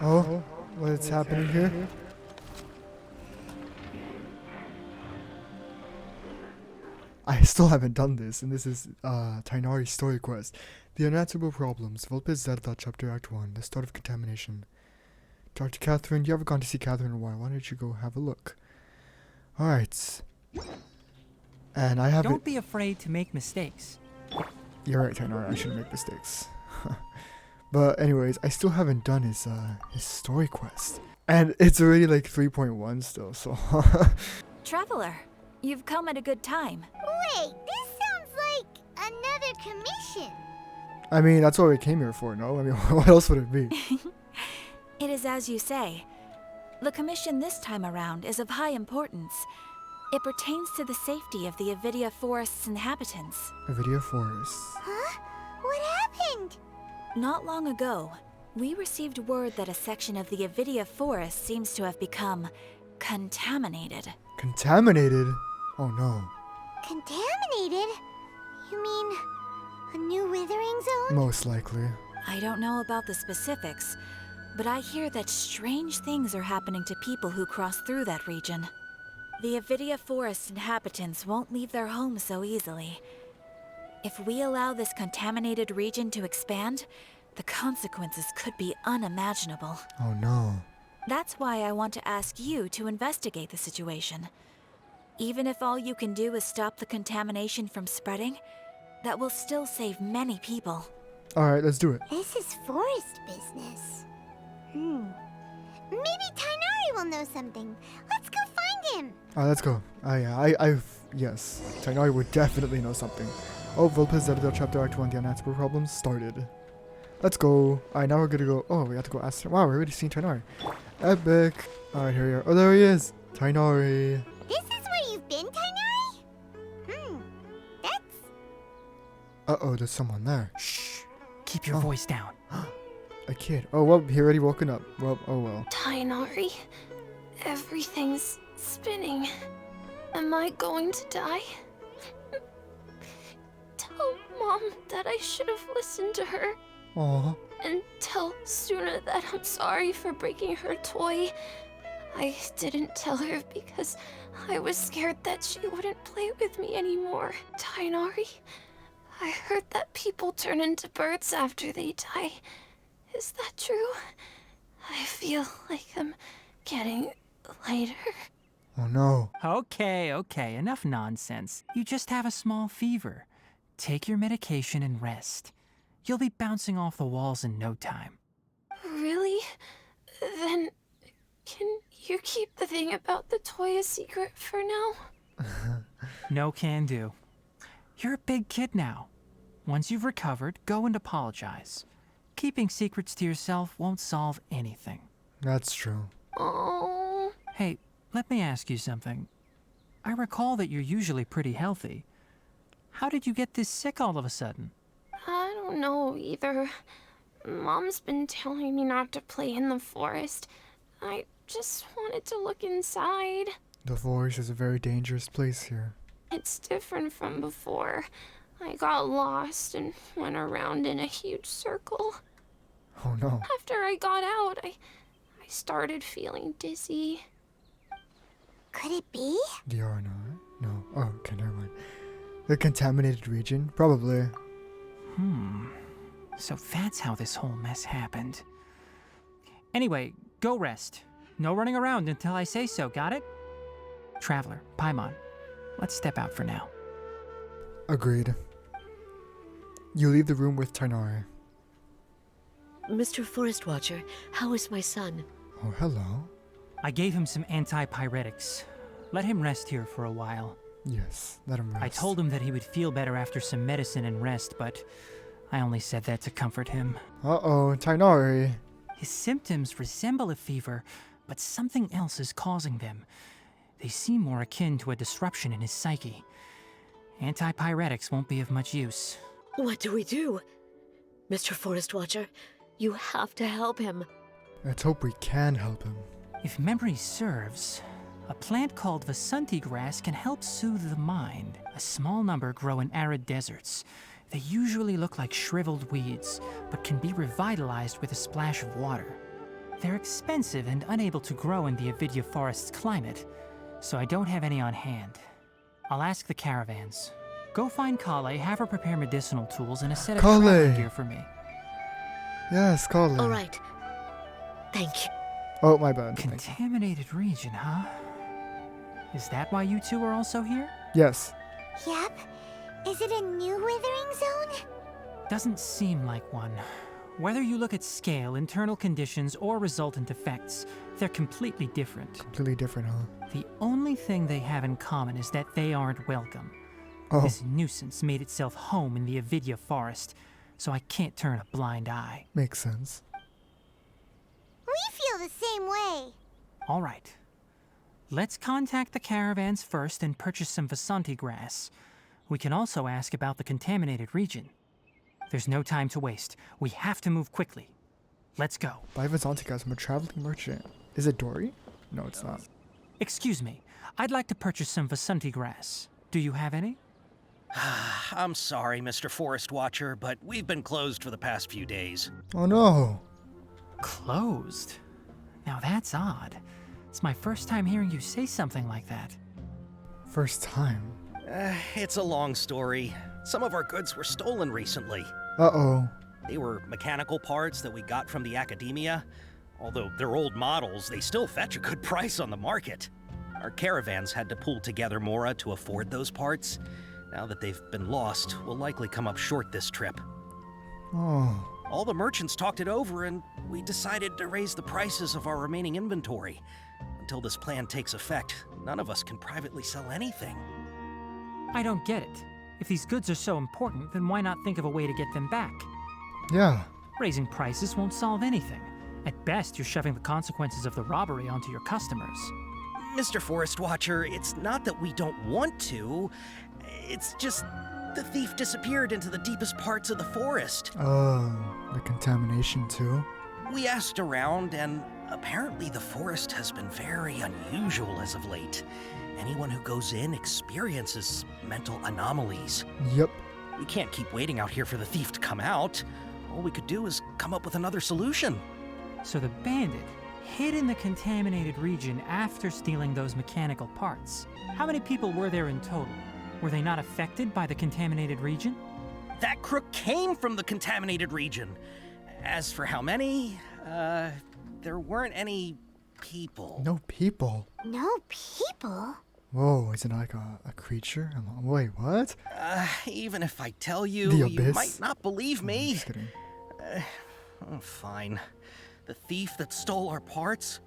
Oh, what's happening here? I still haven't done this, and this is Tighnari's story quest. The Unanswerable Problems, Vulpes Zerda, Chapter Act 1, the start of contamination. Talk to Catherine. You haven't gone to see Catherine in a while. Why don't you go have a look? Alright. And I haven't... Don't be afraid to make mistakes. You're right, Tighnari. I shouldn't make mistakes. But anyways, I still haven't done his story quest. And it's already like 3.1 still, so... Traveler, you've come at a good time. Wait, this sounds like another commission. I mean, that's what we came here for, no? I mean, what else would it be? It is as you say. The commission this time around is of high importance. It pertains to the safety of the Avidia Forest's inhabitants. Avidia Forest. Huh? What happened? Not long ago, we received word that a section of the Avidia Forest seems to have become contaminated. Contaminated? Oh no. Contaminated? You mean a new withering zone? Most likely. I don't know about the specifics, but I hear that strange things are happening to people who cross through that region. The Avidia Forest inhabitants won't leave their homes so easily. If we allow this contaminated region to expand, the consequences could be unimaginable. Oh no. That's why I want to ask you to investigate the situation. Even if all you can do is stop the contamination from spreading, that will still save many people. Alright, let's do it. This is forest business. Maybe Tighnari will know something. Let's go find him. Alright, let's go. Yeah, yes. Tighnari would definitely know something. Oh, Vulpes Zerda Chapter Act 1, the Unanswerable Problems started. Let's go. Alright, now we're gonna go. Oh, we have to go ask him. Wow, we're already seeing Tighnari. Epic. Alright, here we are. Oh, there he is. Tighnari. This is where you've been, Tighnari? That's... Uh-oh, there's someone there. Shh. Keep your Oh. voice down. A kid. Oh, well, he already woken up. Well, oh well. Tighnari, everything's spinning. Am I going to die? Tell Mom that I should have listened to her. Aw. And tell Suna that I'm sorry for breaking her toy. I didn't tell her because I was scared that she wouldn't play with me anymore. Tighnari, I heard that people turn into birds after they die. Is that true? I feel like I'm getting lighter. Oh no. Okay, enough nonsense. You just have a small fever. Take your medication and rest. You'll be bouncing off the walls in no time. Really? Then can you keep the thing about the toy a secret for now? No can do. You're a big kid now. Once you've recovered, go and apologize. Keeping secrets to yourself won't solve anything. That's true. Oh. Hey, let me ask you something. I recall that you're usually pretty healthy. How did you get this sick all of a sudden? I don't know either. Mom's been telling me not to play in the forest. I just wanted to look inside. The forest is a very dangerous place here. It's different from before. I got lost and went around in a huge circle. Oh no. After I got out, I started feeling dizzy. Could it be? The RNR? No. Oh, okay, never mind. The contaminated region? Probably. So that's how this whole mess happened. Anyway, go rest. No running around until I say so, got it? Traveler, Paimon, let's step out for now. Agreed. You leave the room with Tighnari. Mr. Forest Watcher, how is my son? Oh, hello. I gave him some antipyretics. Let him rest here for a while. Yes, let him rest. I told him that he would feel better after some medicine and rest, but I only said that to comfort him. Uh-oh, Tighnari. His symptoms resemble a fever, but something else is causing them. They seem more akin to a disruption in his psyche. Antipyretics won't be of much use. What do we do? Mr. Forest Watcher, you have to help him. Let's hope we can help him. If memory serves, a plant called Vasanti grass can help soothe the mind. A small number grow in arid deserts. They usually look like shriveled weeds, but can be revitalized with a splash of water. They're expensive and unable to grow in the Avidia Forest's climate, so I don't have any on hand. I'll ask the caravans. Go find Kale, have her prepare medicinal tools and a set of Kale. traveling gear for me. Yes, Kale. All right. Thank you. Oh, my bad. Thank you. Contaminated region, huh? Is that why you two are also here? Yes. Yep. Is it a new withering zone? Doesn't seem like one. Whether you look at scale, internal conditions, or resultant effects, they're completely different. Completely different, huh? The only thing they have in common is that they aren't welcome. Oh, This nuisance made itself home in the Avidia Forest, so I can't turn a blind eye. makes sense. We feel the same way. All right. Let's contact the caravans first and purchase some Vasanti grass. We can also ask about the contaminated region. There's no time to waste. We have to move quickly. Let's go. Buy Vasanti guys from a traveling merchant. Is it Dory? No, it's not. Excuse me. I'd like to purchase some Vasanti grass. Do you have any? I'm sorry, Mr. Forest Watcher, but we've been closed for the past few days. Oh no. Closed? Now that's odd. It's my first time hearing you say something like that. First time. It's a long story. Some of our goods were stolen recently. Uh-oh. They were mechanical parts that we got from the academia. Although they're old models, they still fetch a good price on the market. Our caravans had to pool together Mora to afford those parts. Now that they've been lost, we'll likely come up short this trip. Oh. All the merchants talked it over, and we decided to raise the prices of our remaining inventory. Until this plan takes effect, none of us can privately sell anything. I don't get it. If these goods are so important, then why not think of a way to get them back? Yeah. Raising prices won't solve anything. At best, you're shoving the consequences of the robbery onto your customers. Mr. Forest Watcher, it's not that we don't want to. It's just the thief disappeared into the deepest parts of the forest. Oh, the contamination too. We asked around, and apparently the forest has been very unusual as of late. Anyone who goes in experiences mental anomalies. Yep. We can't keep waiting out here for the thief to come out. All we could do is come up with another solution. So the bandit hid in the contaminated region after stealing those mechanical parts. How many people were there in total? Were they not affected by the contaminated region? That crook came from the contaminated region. As for how many, there weren't any people. No people. No people? Whoa, is it like a creature? Wait, what? Even if I tell you, The you abyss? might not believe I'm me. just kidding. Fine. The thief that stole our parts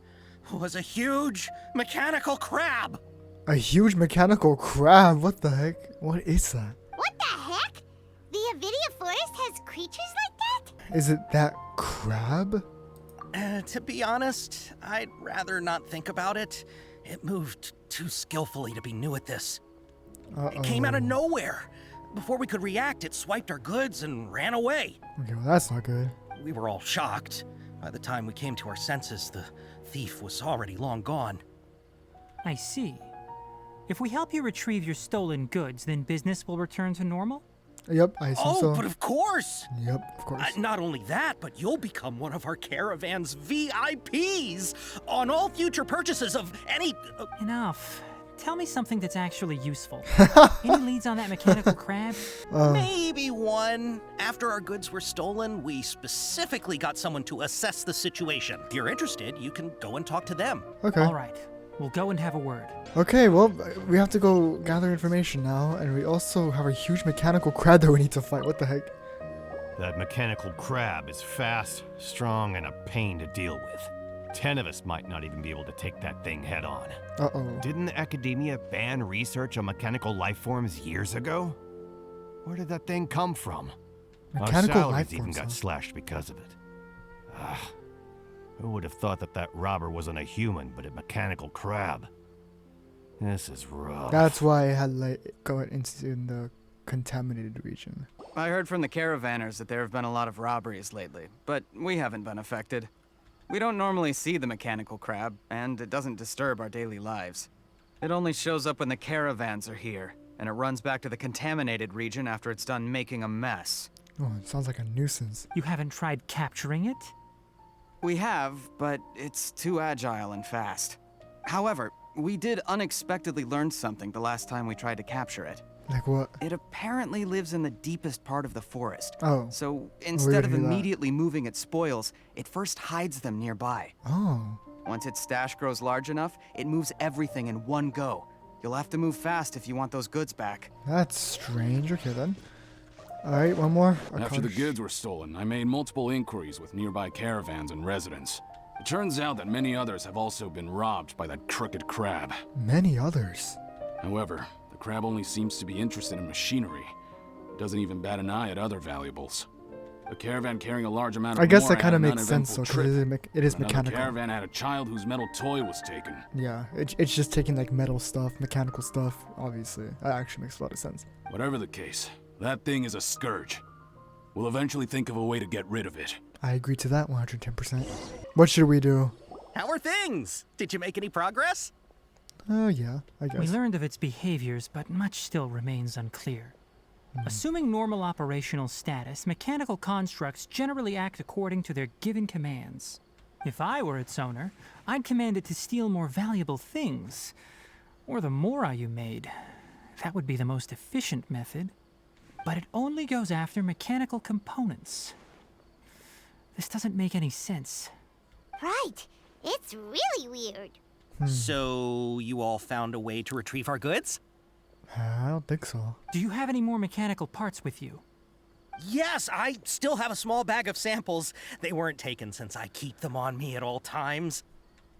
was a huge mechanical crab. A huge mechanical crab? What the heck? What is that? What the heck? The Avidia Forest has creatures like that? Is it that crab? To be honest, I'd rather not think about it. It moved too skillfully to be new at this. Uh-oh. It came out of nowhere. Before we could react, it swiped our goods and ran away. Okay, well that's not good. We were all shocked. By the time we came to our senses, the thief was already long gone. I see. If we help you retrieve your stolen goods, then business will return to normal? Yep, I assume so. But of course! Yep, of course. Not only that, but you'll become one of our caravan's VIPs on all future purchases of any... Enough. Tell me something that's actually useful. Any leads on that mechanical crab? Maybe one. After our goods were stolen, we specifically got someone to assess the situation. If you're interested, you can go and talk to them. Okay. All right. We'll go and have a word. Okay, well, we have to go gather information now, and we also have a huge mechanical crab that we need to fight. What the heck? That mechanical crab is fast, strong, and a pain to deal with. 10 of us might not even be able to take that thing head on. Uh-oh. Didn't the academia ban research on mechanical life forms years ago? Where did that thing come from? Mechanical Our life salaries even forms, got huh? slashed because of it. Who would have thought that that robber wasn't a human, but a mechanical crab? This is rough. That's why I had like go into the contaminated region. I heard from the caravanners that there have been a lot of robberies lately, but we haven't been affected. We don't normally see the mechanical crab, and it doesn't disturb our daily lives. It only shows up when the caravans are here, and it runs back to the contaminated region after it's done making a mess. Oh, it sounds like a nuisance. You haven't tried capturing it? We have, but it's too agile and fast. However, we did unexpectedly learn something the last time we tried to capture it. Like what? It apparently lives in the deepest part of the forest. Oh. So instead of hear that. immediately moving its spoils, it first hides them nearby. Oh. Once its stash grows large enough, it moves everything in one go. You'll have to move fast if you want those goods back. That's strange. Okay then. Alright, one more. After the goods were stolen, I made multiple inquiries with nearby caravans and residents. It turns out that many others have also been robbed by that crooked crab. Many others. However, the crab only seems to be interested in machinery. It doesn't even bat an eye at other valuables. A caravan carrying a large amount of I guess ore that kind of had an makes sense though, uneventful because trip. it is Another mechanical. caravan had a child whose metal toy was taken. Yeah, it's just taking like metal stuff, mechanical stuff, obviously. That actually makes a lot of sense. Whatever the case, that thing is a scourge. We'll eventually think of a way to get rid of it. I agree to that 110%. What should we do? How are things? Did you make any progress? Oh yeah, I guess. We learned of its behaviors, but much still remains unclear. Assuming normal operational status, mechanical constructs generally act according to their given commands. If I were its owner, I'd command it to steal more valuable things. Or the Mora you made. That would be the most efficient method. But it only goes after mechanical components. This doesn't make any sense. Right. It's really weird. So, you all found a way to retrieve our goods? I don't think so. Do you have any more mechanical parts with you? Yes, I still have a small bag of samples. They weren't taken since I keep them on me at all times.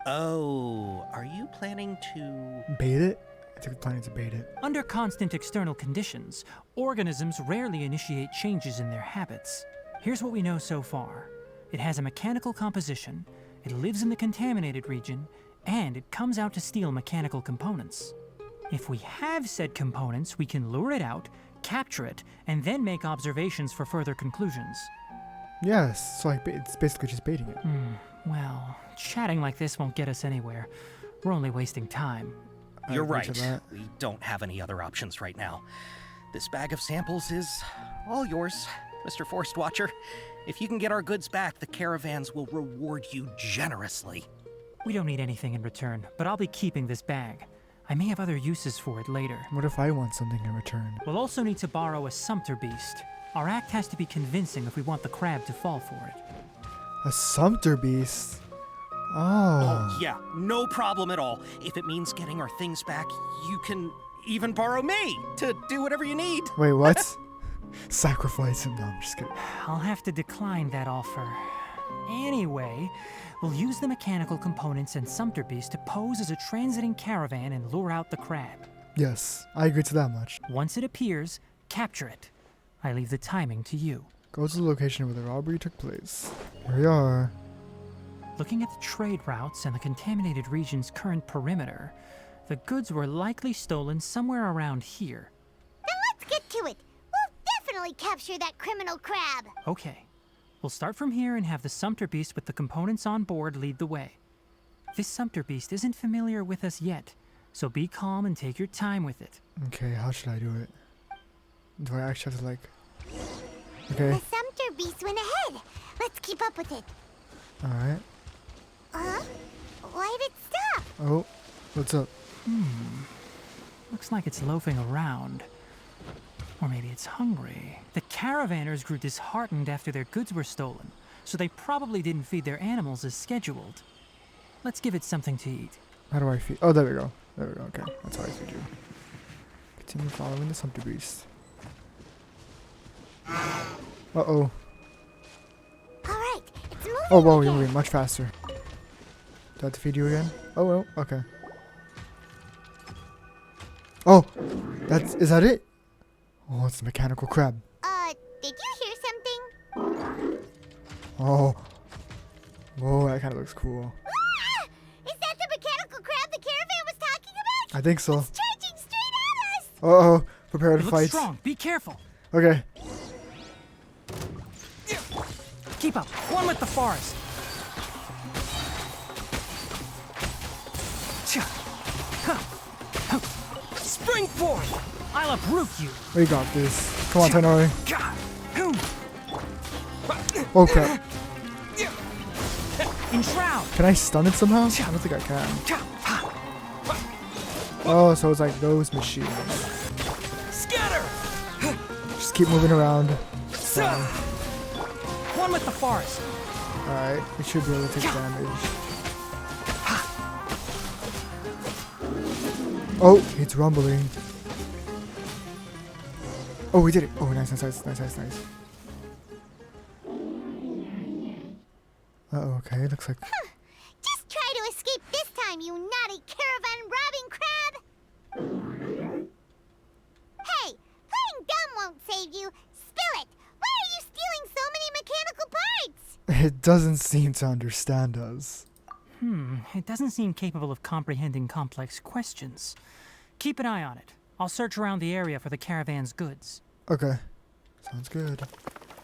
Oh, are you planning to... Bait it? I think we're planning to bait it. Under constant external conditions, organisms rarely initiate changes in their habits. Here's what we know so far. It has a mechanical composition, it lives in the contaminated region, and it comes out to steal mechanical components. If we have said components, we can lure it out, capture it, and then make observations for further conclusions. Yes, so like it's basically just baiting it. Well, chatting like this won't get us anywhere. We're only wasting time. You're agree right. to that. We don't have any other options right now. This bag of samples is all yours, Mr. Forest Watcher. If you can get our goods back, the caravans will reward you generously. We don't need anything in return, but I'll be keeping this bag. I may have other uses for it later. What if I want something in return? We'll also need to borrow a sumpter beast. Our act has to be convincing if we want the crab to fall for it. A sumpter beast? Oh. Oh, yeah, no problem at all. If it means getting our things back, you can even borrow me to do whatever you need. Wait, what? Sacrifice him? No, I'm just kidding. I'll have to decline that offer. Anyway, we'll use the mechanical components and sumpter beast to pose as a transiting caravan and lure out the crab. Yes, I agree to that much. Once it appears, capture it. I leave the timing to you. Go to the location where the robbery took place. Here we are. Looking at the trade routes and the contaminated region's current perimeter, the goods were likely stolen somewhere around here. Then let's get to it. We'll definitely capture that criminal crab. Okay. We'll start from here and have the sumpter beast with the components on board lead the way. This sumpter beast isn't familiar with us yet, so be calm and take your time with it. Okay, how should I do it? Do I actually have to like... The Okay, sumpter beast went ahead. Let's keep up with it. alright. Huh? Why'd it stop? Oh, what's up? Looks like it's loafing around. Or maybe it's hungry. The caravanners grew disheartened after their goods were stolen, so they probably didn't feed their animals as scheduled. Let's give it something to eat. How do I feed? Oh, there we go. There we go, okay. That's how I feed you. Continue following the sumpter beast. Uh-oh. Alright, it's moving Oh, whoa, you're again. moving much faster. Do I have to feed you again? Oh, well, okay. Oh, is that it? Oh, it's a mechanical crab. Did you hear something? Oh. Whoa, that kind of looks cool. Ah! Is that the mechanical crab the caravan was talking about? I think so. It's charging straight at us! Uh-oh, prepare It to looks fight. strong. Be careful. Okay. Keep up. One with the forest. Spring forward. I'll uproot you. We got this. Come on, Tighnari. Oh, crap. Enshroud! Can I stun it somehow? I don't think I can. Oh, so it's like those machines. Scatter! Just keep moving around. One with the forest. Alright, it should be able to take damage. Oh, it's rumbling. Oh, we did it. Oh, nice. Uh-oh, okay, looks like... Just try to escape this time, you naughty caravan robbing crab! Hey, playing dumb won't save you. Spill it! Why are you stealing so many mechanical parts? It doesn't seem to understand us. It doesn't seem capable of comprehending complex questions. Keep an eye on it. I'll search around the area for the caravan's goods. Okay, sounds good.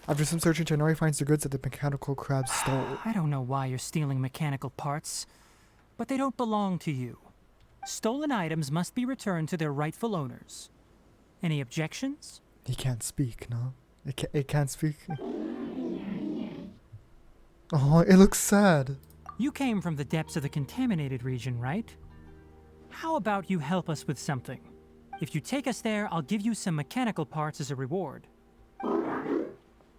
After some searching, Tighnari finds the goods that the mechanical crab stole. I don't know why you're stealing mechanical parts, but they don't belong to you. Stolen items must be returned to their rightful owners. Any objections? He can't speak, no? It can't speak? Oh, it looks sad. You came from the depths of the Contaminated Region, right? How about you help us with something? If you take us there, I'll give you some mechanical parts as a reward.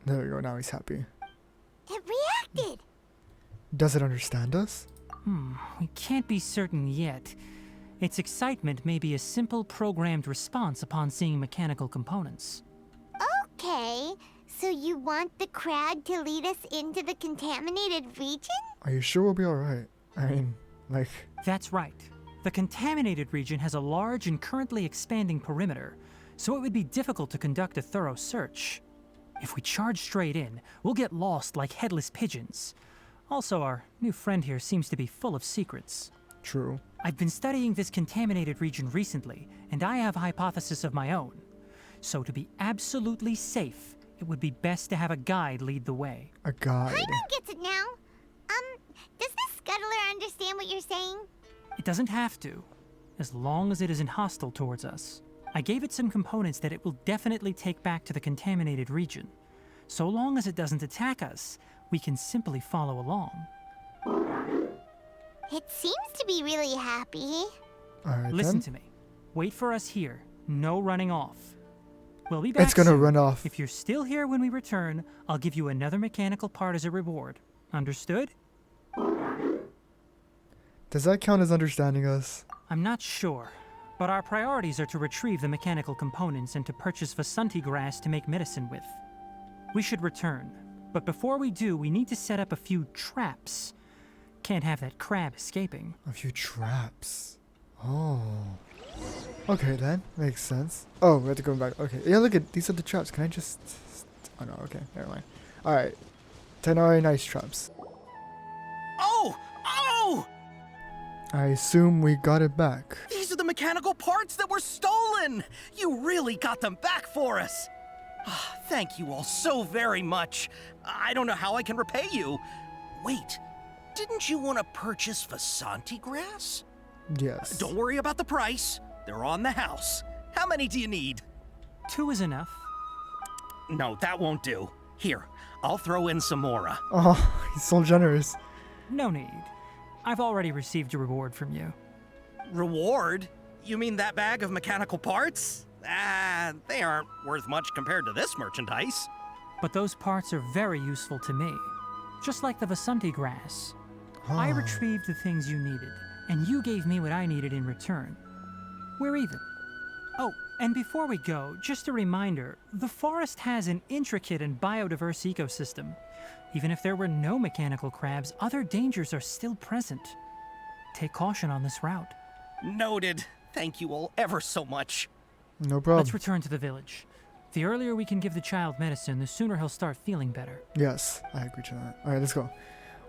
There we go, now he's happy. It reacted! Does it understand us? We can't be certain yet. Its excitement may be a simple programmed response upon seeing mechanical components. Okay, so you want the crab to lead us into the Contaminated Region? Are you sure we'll be alright? I mean, like... That's right. The Contaminated Region has a large and currently expanding perimeter, so it would be difficult to conduct a thorough search. If we charge straight in, we'll get lost like headless pigeons. Also, our new friend here seems to be full of secrets. True. I've been studying this Contaminated Region recently, and I have a hypothesis of my own. So to be absolutely safe, it would be best to have a guide lead the way. A guide. Paimon gets it now. Does the scuttler understand what you're saying? It doesn't have to, as long as it isn't hostile towards us. I gave it some components that it will definitely take back to the Contaminated Region. So long as it doesn't attack us, we can simply follow along. It seems to be really happy. Alright, Listen then. to me. Wait for us here. No running off. We'll be back It's gonna soon. run off. If you're still here when we return, I'll give you another mechanical part as a reward. Understood? Does that count as understanding us? I'm not sure, but our priorities are to retrieve the mechanical components and to purchase Vasanti grass to make medicine with. We should return, but before we do, we need to set up a few traps. Can't have that crab escaping. A few traps. Oh. Okay then, makes sense. Oh, we have to go back. Okay, yeah, look at, these are the traps. Can I just... Oh no, okay, never mind. Alright. Tighnari, nice traps. Oh! Oh! I assume we got it back. These are the mechanical parts that were stolen! You really got them back for us! Ah, thank you all so very much. I don't know how I can repay you. Wait, didn't you want to purchase Vasanti grass? Yes. Don't worry about the price. They're on the house. How many do you need? 2 is enough. No, that won't do. Here, I'll throw in some more. Oh, he's so generous. No need. I've already received a reward from you. Reward? You mean that bag of mechanical parts? They aren't worth much compared to this merchandise. But those parts are very useful to me. Just like the Vasanti grass. I retrieved the things you needed, and you gave me what I needed in return. We're even. Oh, and before we go, just a reminder, the forest has an intricate and biodiverse ecosystem. Even if there were no mechanical crabs, other dangers are still present. Take caution on this route. Noted. Thank you all ever so much. No problem. Let's return to the village. The earlier we can give the child medicine, the sooner he'll start feeling better. Yes, I agree to that. Alright, let's go.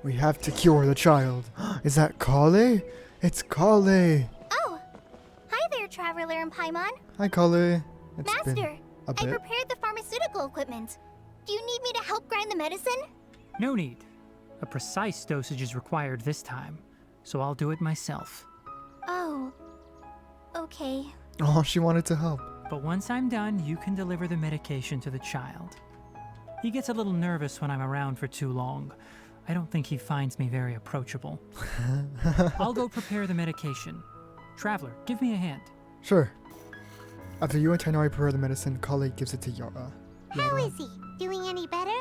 We have to cure the child. Is that Kale? It's Kale. Oh! Hi there, Traveler and Paimon. Hi, Kale. It's been Master, a I bit. prepared the pharmaceutical equipment. Do you need me to help grind the medicine? No need. A precise dosage is required this time, so I'll do it myself. Oh. Okay. Oh, she wanted to help. But once I'm done, you can deliver the medication to the child. He gets a little nervous when I'm around for too long. I don't think he finds me very approachable. I'll go prepare the medication. Traveler, give me a hand. Sure. After you and Tighnari prepare the medicine, Kale gives it to Yara. How is he? Doing any better?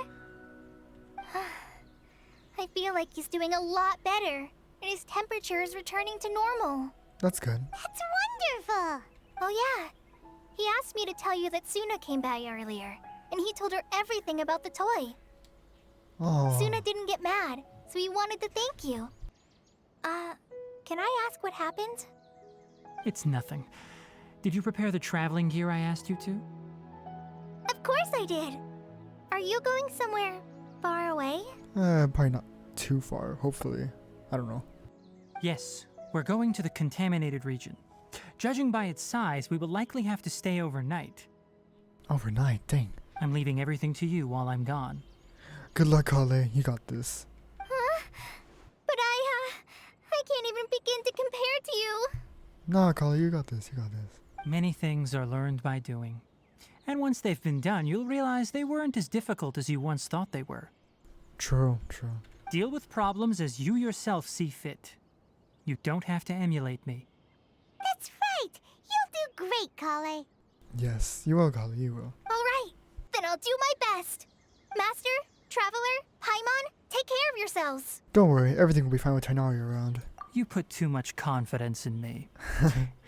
I feel like he's doing a lot better, and his temperature is returning to normal. That's good. That's wonderful! Oh yeah, he asked me to tell you that Suna came by earlier, and he told her everything about the toy. Oh. Suna didn't get mad, so he wanted to thank you. Can I ask what happened? It's nothing. Did you prepare the traveling gear I asked you to? Of course I did. Are you going somewhere far away? Probably not too far, hopefully. I don't know. Yes, we're going to the Contaminated Region. Judging by its size, we will likely have to stay overnight. Overnight, dang. I'm leaving everything to you while I'm gone. Good luck, Kale. You got this. Huh? But I can't even begin to compare to you. Nah, Kale, you got this. You got this. Many things are learned by doing. And once they've been done, you'll realize they weren't as difficult as you once thought they were. True, true. Deal with problems as you yourself see fit. You don't have to emulate me. That's right! You'll do great, Kale. Yes, you will, Kale, you will. All right, then I'll do my best. Master, Traveler, Paimon, take care of yourselves. Don't worry, everything will be fine with Tighnari around. You put too much confidence in me.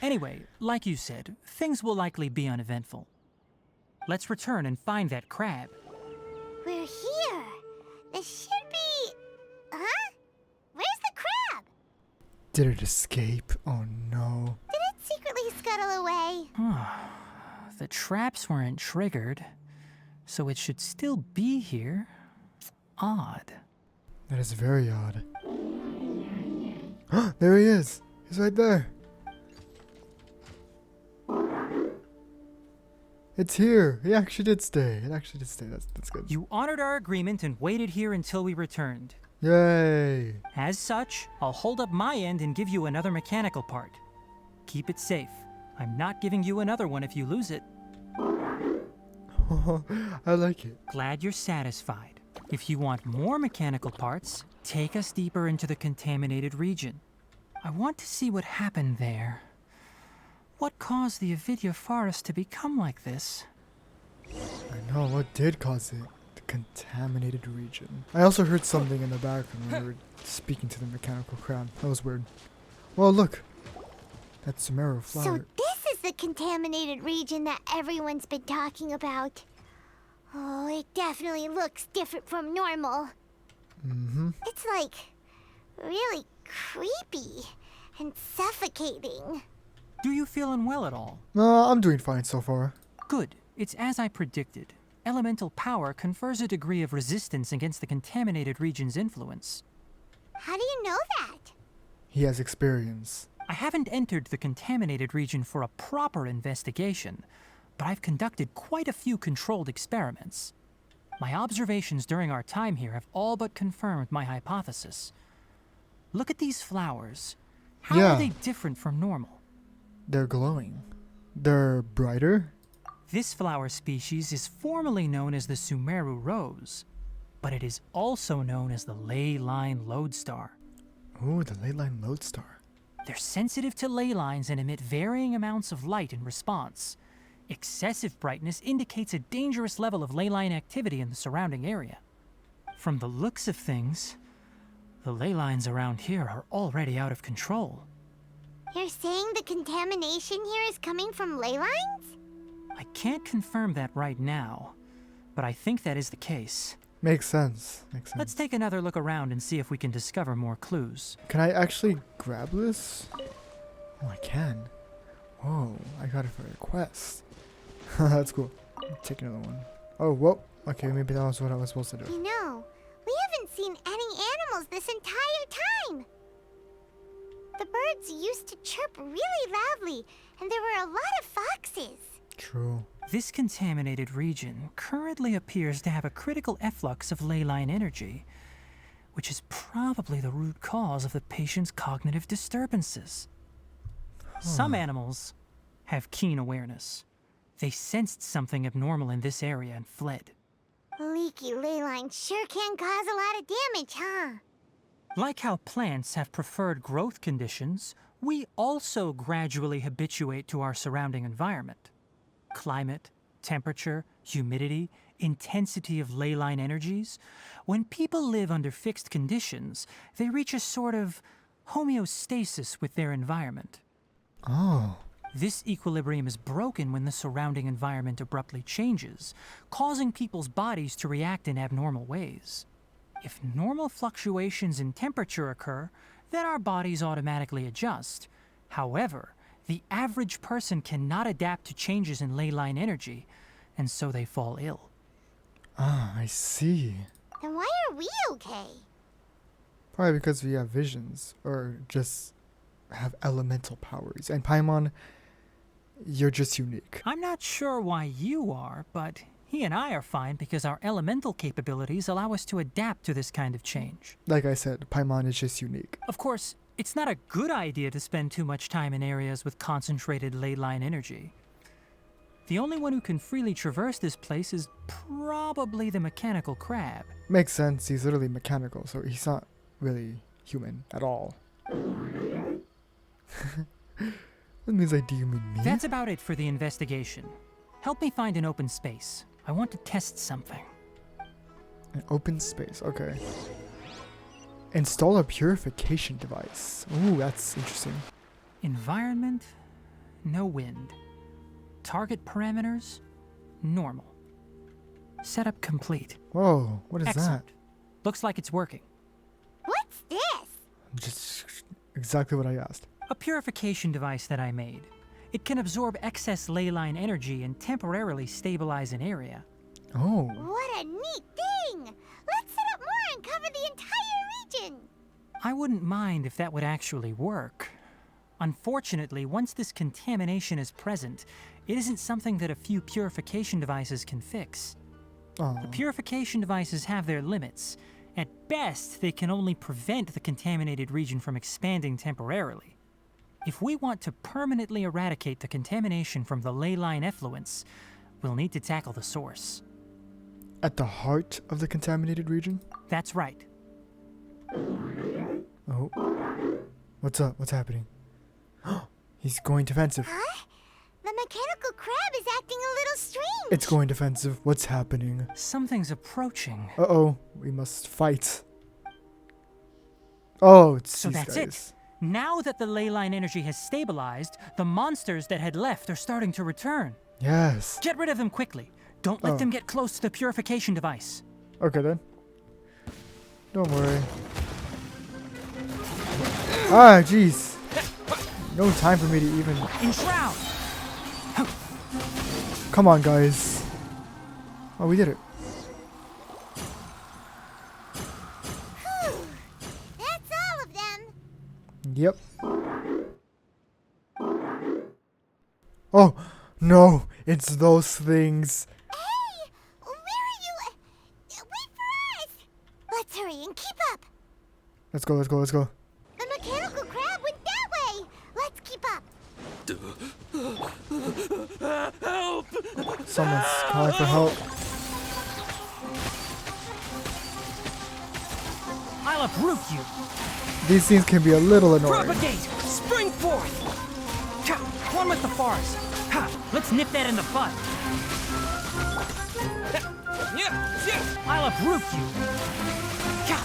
Anyway, like you said, things will likely be uneventful. Let's return and find that crab. We're here. This should be... Huh? Where's the crab? Did it escape? Oh no. Did it secretly scuttle away? The traps weren't triggered, so it should still be here. Odd. That is very odd. There he is. He's right there. It's here. He actually did stay. It actually did stay. That's good. You honored our agreement and waited here until we returned. Yay. As such, I'll hold up my end and give you another mechanical part. Keep it safe. I'm not giving you another one if you lose it. I like it. Glad you're satisfied. If you want more mechanical parts, take us deeper into the Contaminated Region. I want to see what happened there. What caused the Avidya forest to become like this? I know, what did cause it? The Contaminated Region. I also heard something in the background when we were speaking to the mechanical crab. That was weird. Well, look. That Sumeru flower. So this is the contaminated region that everyone's been talking about. Oh, it definitely looks different from normal. Mm-hmm. It's like really creepy and suffocating. Do you feel unwell at all? No, I'm doing fine so far. Good. It's as I predicted. Elemental power confers a degree of resistance against the Contaminated Region's influence. How do you know that? He has experience. I haven't entered the Contaminated Region for a proper investigation, but I've conducted quite a few controlled experiments. My observations during our time here have all but confirmed my hypothesis. Look at these flowers. How Yeah. are they different from normal? They're glowing. They're brighter? This flower species is formally known as the Sumeru rose, but it is also known as the ley line lodestar. Ooh, the ley line lodestar. They're sensitive to ley lines and emit varying amounts of light in response. Excessive brightness indicates a dangerous level of ley line activity in the surrounding area. From the looks of things, the ley lines around here are already out of control. You're saying the contamination here is coming from ley lines? I can't confirm that right now, but I think that is the case. Makes sense. Makes sense. Let's take another look around and see if we can discover more clues. Can I actually grab this? Oh, I can. Whoa, I got it for a quest. That's cool. Take another one. Oh, whoa. Okay, maybe that was what I was supposed to do. You know, we haven't seen any animals this entire time. The birds used to chirp really loudly, and there were a lot of foxes. True. This contaminated region currently appears to have a critical efflux of ley line energy, which is probably the root cause of the patient's cognitive disturbances. Some animals have keen awareness. They sensed something abnormal in this area and fled. Leaky ley lines sure can cause a lot of damage, huh? Like how plants have preferred growth conditions, we also gradually habituate to our surrounding environment. Climate, temperature, humidity, intensity of ley line energies. When people live under fixed conditions, they reach a sort of homeostasis with their environment. Oh. This equilibrium is broken when the surrounding environment abruptly changes, causing people's bodies to react in abnormal ways. If normal fluctuations in temperature occur, then our bodies automatically adjust. However, the average person cannot adapt to changes in ley line energy, and so they fall ill. Ah, I see. Then why are we okay? Probably because we have visions, or just have elemental powers. And Paimon, you're just unique. I'm not sure why you are, but he and I are fine because our elemental capabilities allow us to adapt to this kind of change. Like I said, Paimon is just unique. Of course, it's not a good idea to spend too much time in areas with concentrated ley line energy. The only one who can freely traverse this place is probably the mechanical crab. Makes sense, he's literally mechanical, so he's not really human at all. That means do you mean me? That's about it for the investigation. Help me find an open space. I want to test something. An open space, okay. Install a purification device. Ooh, that's interesting. Environment, no wind. Target parameters, normal. Setup complete. Whoa, what is Excellent. Looks like it's working. What's this? that? Just exactly what I asked. A purification device that I made. It can absorb excess ley line energy and temporarily stabilize an area. Oh. What a neat thing! Let's set up more and cover the entire region! I wouldn't mind if that would actually work. Unfortunately, once this contamination is present, it isn't something that a few purification devices can fix. Oh. The purification devices have their limits. At best, they can only prevent the contaminated region from expanding temporarily. If we want to permanently eradicate the contamination from the ley line effluents, we'll need to tackle the source. At the heart of the contaminated region? That's right. Oh. What's up? What's happening? He's going defensive. Huh? The mechanical crab is acting a little strange! It's going defensive. What's happening? Something's approaching. Uh-oh. We must fight. Oh, it's So these that's guys. it. Now that the ley line energy has stabilized, the monsters that had left are starting to return. Yes. Get rid of them quickly. Don't let them get close to the purification device. Okay then. Don't worry. Ah, jeez. No time for me to even... Enshroud! Come on, guys. Oh, we did it. Whew. That's all of them! Yep. Oh, no. It's those things. Hey! Where are you? Wait for us! Let's hurry and keep up! Let's go, let's go, let's go. The mechanical crab went that way! Let's keep up! Help! Someone's calling for help. I'll uproot you. These things can be a little annoying. Propagate! Spring forth! Ha! One with the forest. Ha! Let's nip that in the bud. I'll uproot you. Ha!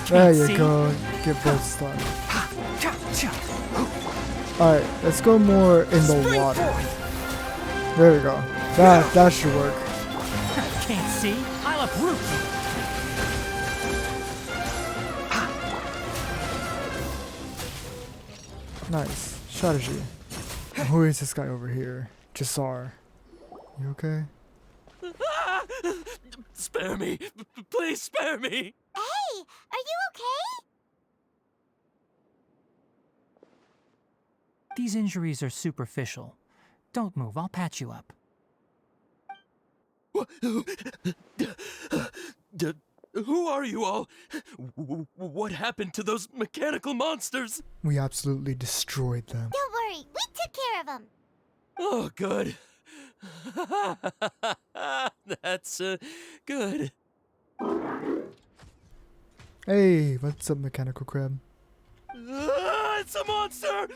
There Can't you see. go. Get both stunned. Ha! Cha! Cha! Alright, let's go more in the Spring water. forth! There we go. That should work. Can't see. I'll uproot you. Nice. Strategy. Who is this guy over here? Jasar. You okay? Spare me! Please spare me! Hey! Are you okay? These injuries are superficial. Don't move. I'll patch you up. Who are you all? What happened to those mechanical monsters? We absolutely destroyed them. Don't worry, we took care of them! Oh, good. That's, good. Hey, what's up, mechanical crab? It's a monster!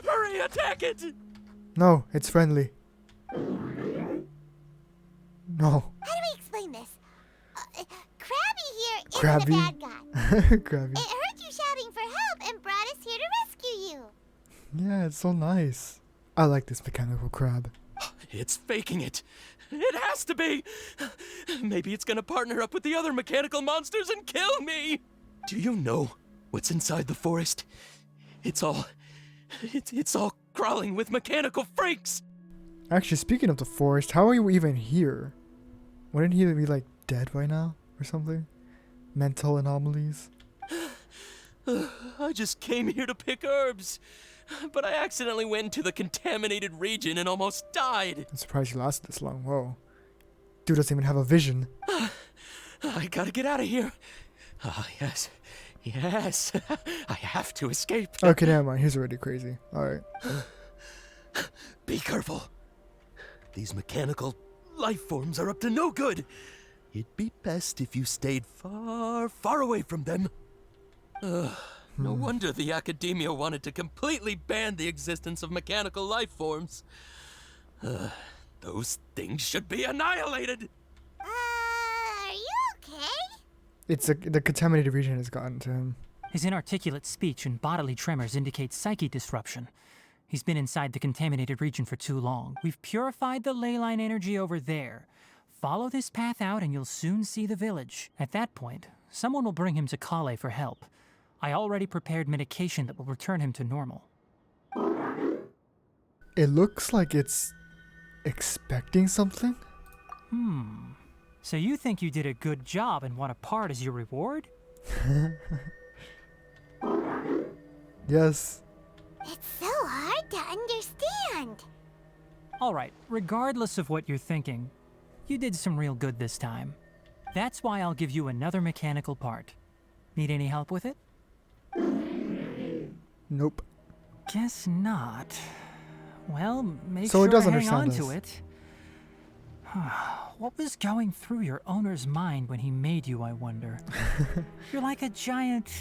Hurry, attack it! No, it's friendly. No. How do we explain this? Krabby here isn't Krabby? a bad guy. Krabby. It heard you shouting for help and brought us here to rescue you. Yeah, it's so nice. I like this mechanical crab. It's faking it. It has to be. Maybe it's gonna partner up with the other mechanical monsters and kill me. Do you know what's inside the forest? It's all crawling with mechanical freaks. Actually, speaking of the forest, how are you even here? Wouldn't he be like dead by now or something? Mental anomalies? I just came here to pick herbs, but I accidentally went into the contaminated region and almost died. I'm surprised you lasted this long. Whoa. Dude doesn't even have a vision. I gotta get out of here. Ah, yes. Yes. I have to escape. Okay, never mind. He's already crazy. Alright. Be careful. These mechanical life forms are up to no good. It'd be best if you stayed far, far away from them. No wonder the academia wanted to completely ban the existence of mechanical life forms. Those things should be annihilated. Are you okay? It's the contaminated region has gotten to him. His inarticulate speech and bodily tremors indicate psyche disruption. He's been inside the contaminated region for too long. We've purified the ley line energy over there. Follow this path out and you'll soon see the village. At that point, someone will bring him to Kale for help. I already prepared medication that will return him to normal. It looks like it's expecting something? So you think you did a good job and want a part as your reward? Yes. It's so hard to understand. Alright, regardless of what you're thinking, you did some real good this time. That's why I'll give you another mechanical part. Need any help with it? Nope. Guess not. Well, make So it sure does to hang on understand to us. it. What was going through your owner's mind when he made you, I wonder? You're like a giant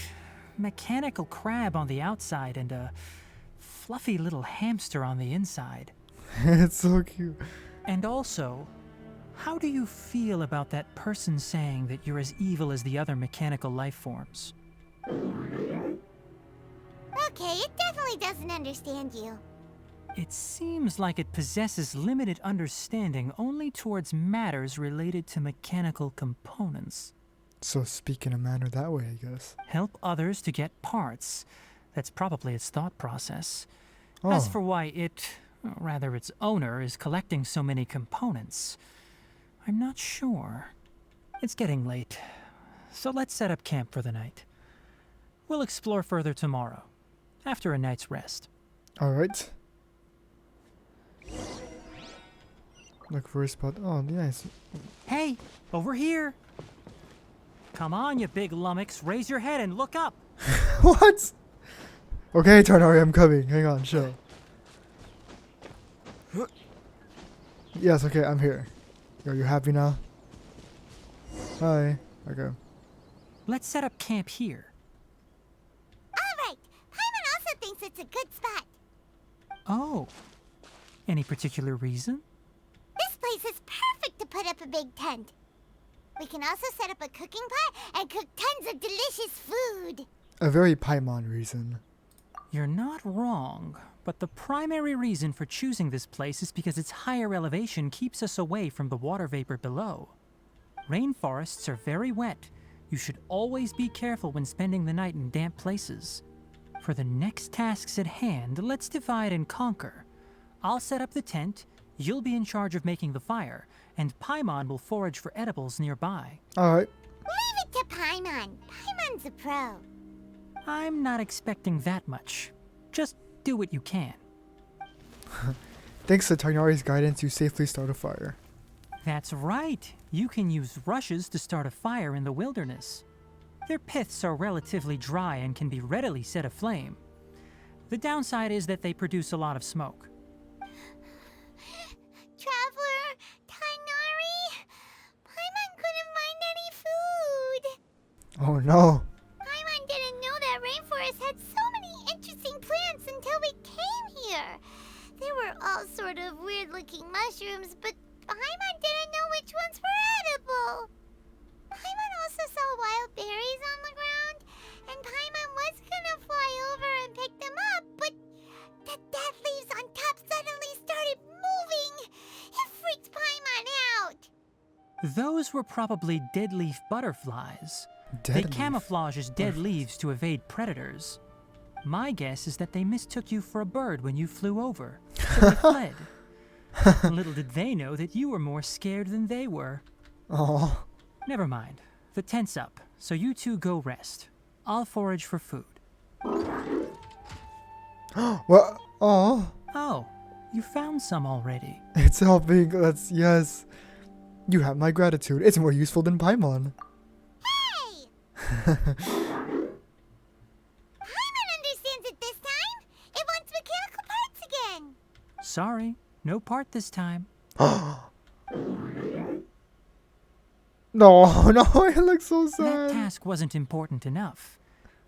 mechanical crab on the outside and a fluffy little hamster on the inside. It's so cute. And also, how do you feel about that person saying that you're as evil as the other mechanical life forms? Okay, it definitely doesn't understand you. It seems like it possesses limited understanding only towards matters related to mechanical components. So speak in a manner that way, I guess. Help others to get parts. That's probably its thought process. As for why it, or rather its owner, is collecting so many components, I'm not sure. It's getting late, so let's set up camp for the night. We'll explore further tomorrow, after a night's rest. Alright. Look for a spot. Oh, nice. Hey, over here! Come on, you big lummox, raise your head and look up! What? Okay, Tighnari, I'm coming. Hang on, chill. Yes, okay, I'm here. Are you happy now? Hi. Okay. Let's set up camp here. Alright, Paimon also thinks it's a good spot. Oh. Any particular reason? This place is perfect to put up a big tent. We can also set up a cooking pot and cook tons of delicious food. A very Paimon reason. You're not wrong, but the primary reason for choosing this place is because its higher elevation keeps us away from the water vapor below. Rainforests are very wet. You should always be careful when spending the night in damp places. For the next tasks at hand, let's divide and conquer. I'll set up the tent, you'll be in charge of making the fire, and Paimon will forage for edibles nearby. Alright. Leave it to Paimon. Paimon's a pro. I'm not expecting that much. Just do what you can. Thanks to Tighnari's guidance, you safely start a fire. That's right. You can use rushes to start a fire in the wilderness. Their piths are relatively dry and can be readily set aflame. The downside is that they produce a lot of smoke. Traveler, Oh no. Paimon didn't know that rainforest had so many interesting plants until we came here. They were all sort of weird-looking mushrooms, but Paimon didn't know which ones were edible. Paimon also saw wild berries on the ground, and Paimon was gonna fly over and pick them up, but the dead leaves on top suddenly started moving. It freaked Paimon out. Those were probably dead leaf butterflies. Dead They leaf camouflage as dead butterflies. leaves to evade predators. My guess is that they mistook you for a bird when you flew over, so they fled. Little did they know that you were more scared than they were. Oh. Never mind. The tent's up, so you two go rest. I'll forage for food. What? Oh. Oh, you found some already. It's helping. That's yes. You have my gratitude. It's more useful than Paimon. Hey! Paimon understands it this time. It wants mechanical parts again. Sorry, no part this time. No, no, it looks so That sad. task wasn't important enough.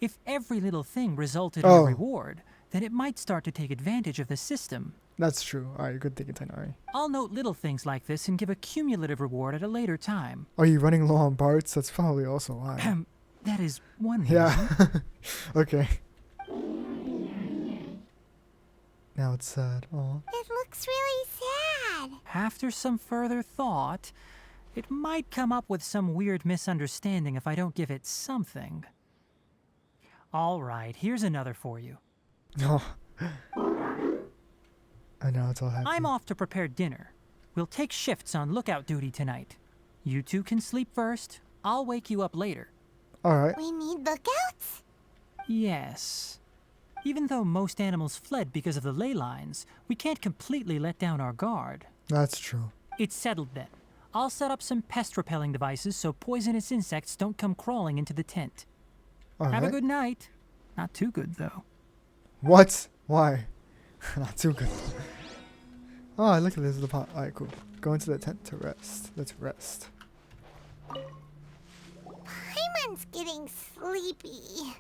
If every little thing resulted in a reward, then it might start to take advantage of the system. That's true. Alright, good thinking, Tighnari. I'll note little things like this and give a cumulative reward at a later time. Are you running low on parts? That's probably also why. That is one reason. Yeah. Okay. Now it's sad. Oh. It looks really sad. After some further thought, it might come up with some weird misunderstanding if I don't give it something. All right, here's another for you. Oh. I know it's all happy. I'm off to prepare dinner. We'll take shifts on lookout duty tonight. You two can sleep first. I'll wake you up later. Alright. We need lookouts? Yes. Even though most animals fled because of the ley lines, we can't completely let down our guard. That's true. It's settled then. I'll set up some pest-repelling devices so poisonous insects don't come crawling into the tent. Have a Alright. good night. Not too good, though. What? Why? Not too good. Oh, look at this. The pot. Alright, cool. Go into the tent to rest. Let's rest. Paimon's getting sleepy.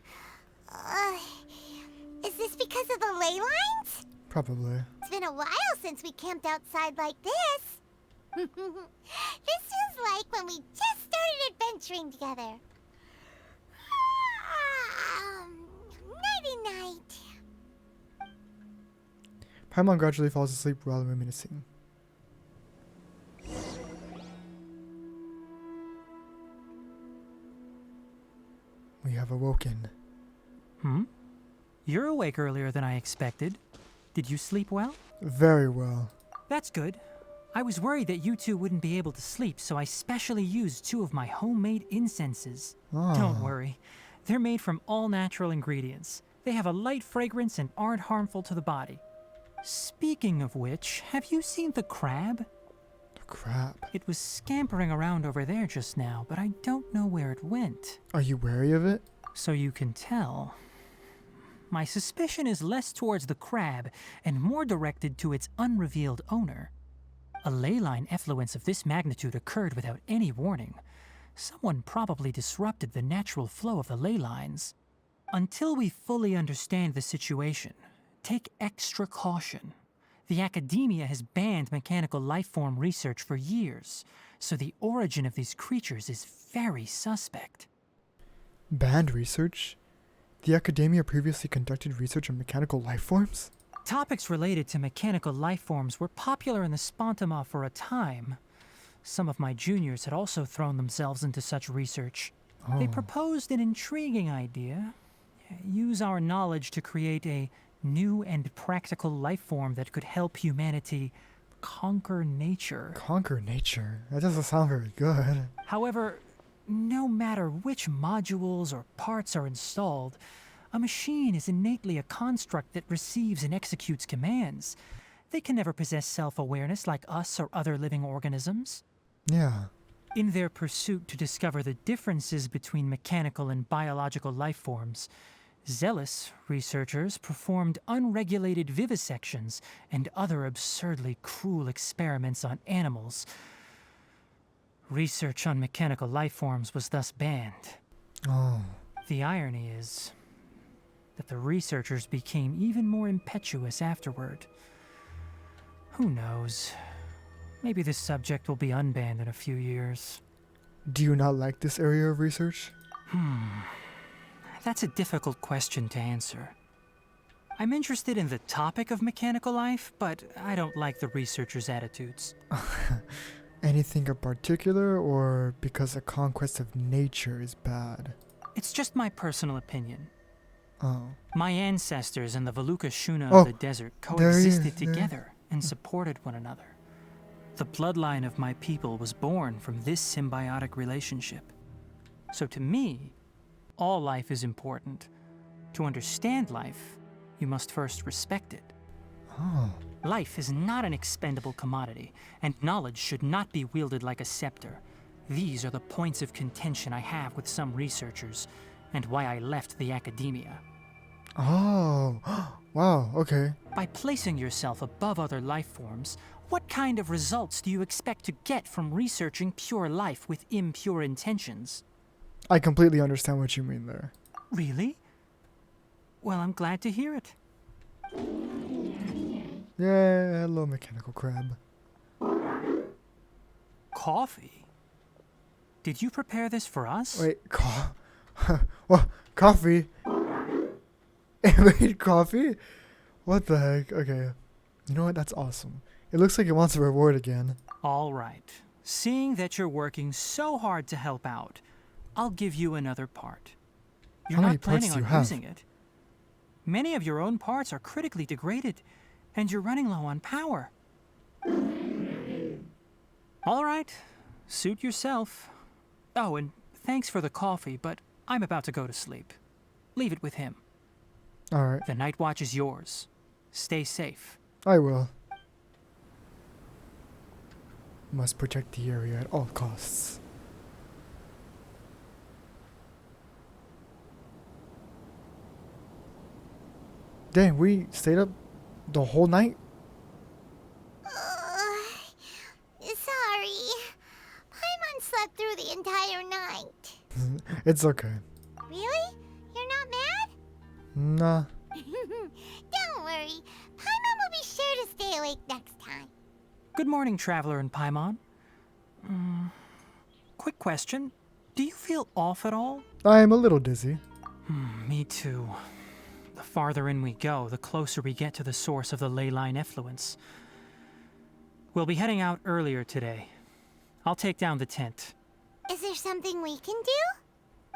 Is this because of the ley lines? Probably. It's been a while since we camped outside like this. This is like when we just started adventuring together. Nighty-night. Paimon gradually falls asleep while reminiscing. We have awoken. You're awake earlier than I expected. Did you sleep well? Very well. That's good. I was worried that you two wouldn't be able to sleep, so I specially used 2 of my homemade incenses. Don't worry. They're made from all natural ingredients. They have a light fragrance and aren't harmful to the body. Speaking of which, have you seen the crab? The crab. It was scampering around over there just now, but I don't know where it went. Are you wary of it? So you can tell. My suspicion is less towards the crab and more directed to its unrevealed owner. A ley line effluence of this magnitude occurred without any warning. Someone probably disrupted the natural flow of the ley lines. Until we fully understand the situation, take extra caution. The academia has banned mechanical lifeform research for years, so the origin of these creatures is very suspect. Banned research? The academia previously conducted research on mechanical lifeforms? Topics related to mechanical lifeforms were popular in the Spontama for a time. Some of my juniors had also thrown themselves into such research. They proposed an intriguing idea. Use our knowledge to create a new and practical lifeform that could help humanity conquer nature. Conquer nature? That doesn't sound very good. However, no matter which modules or parts are installed, a machine is innately a construct that receives and executes commands. They can never possess self-awareness like us or other living organisms. Yeah. In their pursuit to discover the differences between mechanical and biological lifeforms, zealous researchers performed unregulated vivisections and other absurdly cruel experiments on animals. Research on mechanical lifeforms was thus banned. Oh. The irony is that the researchers became even more impetuous afterward. Who knows? Maybe this subject will be unbanned in a few years. Do you not like this area of research? That's a difficult question to answer. I'm interested in the topic of mechanical life, but I don't like the researchers' attitudes. Anything in particular, or because the conquest of nature is bad? It's just my personal opinion. Oh. My ancestors and the Valuka Shuna Oh, of the desert there he is, coexisted there. together and supported one another. The bloodline of my people was born from this symbiotic relationship. So to me, all life is important. To understand life, you must first respect it. Oh. Life is not an expendable commodity, and knowledge should not be wielded like a scepter. These are the points of contention I have with some researchers, and why I left the academia. Oh. Wow, okay. By placing yourself above other life forms, what kind of results do you expect to get from researching pure life with impure intentions? I completely understand what you mean there. Really? Well, I'm glad to hear it. Yeah, hello, mechanical crab. Coffee? Did you prepare this for us? Wait, what? Coffee? It made coffee? What the heck? Okay. You know what? That's awesome. It looks like it wants a reward again. All right. Seeing that you're working so hard to help out, I'll give you another part. You're How many not planning parts do on you have? using it. Many of your own parts are critically degraded, and you're running low on power. All right. Suit yourself. Oh, and thanks for the coffee, but I'm about to go to sleep. Leave it with him. Alright, The night watch is yours. Stay safe. I will. Must protect the area at all costs. Dang, we stayed up the whole night? Sorry. Paimon slept through the entire night. It's okay. Really? You're not mad? Nah. Don't worry. Paimon will be sure to stay awake next time. Good morning, Traveler and Paimon. Quick question. Do you feel off at all? I'm a little dizzy. Me too. The farther in we go, the closer we get to the source of the ley line effluence. We'll be heading out earlier today. I'll take down the tent. Is there something we can do?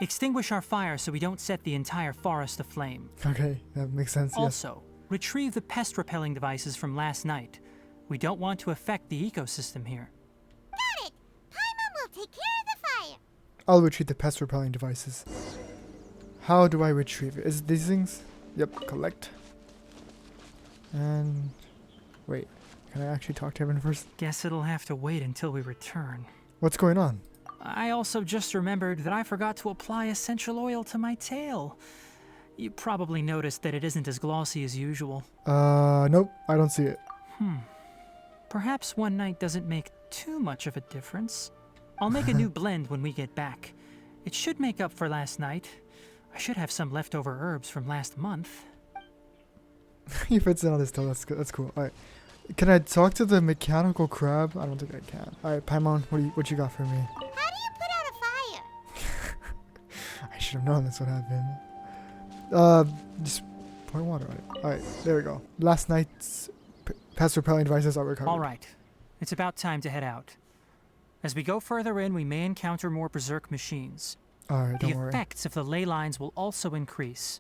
Extinguish our fire so we don't set the entire forest aflame. Okay, that makes sense, yes. Also, retrieve the pest-repelling devices from last night. We don't want to affect the ecosystem here. Got it. Paimon will take care of the fire. I'll retrieve the pest repelling devices. How do I retrieve it? Is it these things? Yep, collect. And wait, can I actually talk to Evan first? Guess it'll have to wait until we return. What's going on? I also just remembered that I forgot to apply essential oil to my tail. You probably noticed that it isn't as glossy as usual. Nope, I don't see it. Perhaps one night doesn't make too much of a difference. I'll make a new blend when we get back. It should make up for last night. I should have some leftover herbs from last month. He fits in on his toe, that's good. That's cool. Alright. Can I talk to the mechanical crab? I don't think I can. Alright, Paimon, what you got for me? How do you put out a fire? I should have known this would happen. Just pour water on it. Alright, there we go. Last night's pest repelling devices are recovered. All right. It's about time to head out. As we go further in, we may encounter more berserk machines. Alright, The don't worry. effects of the ley lines will also increase.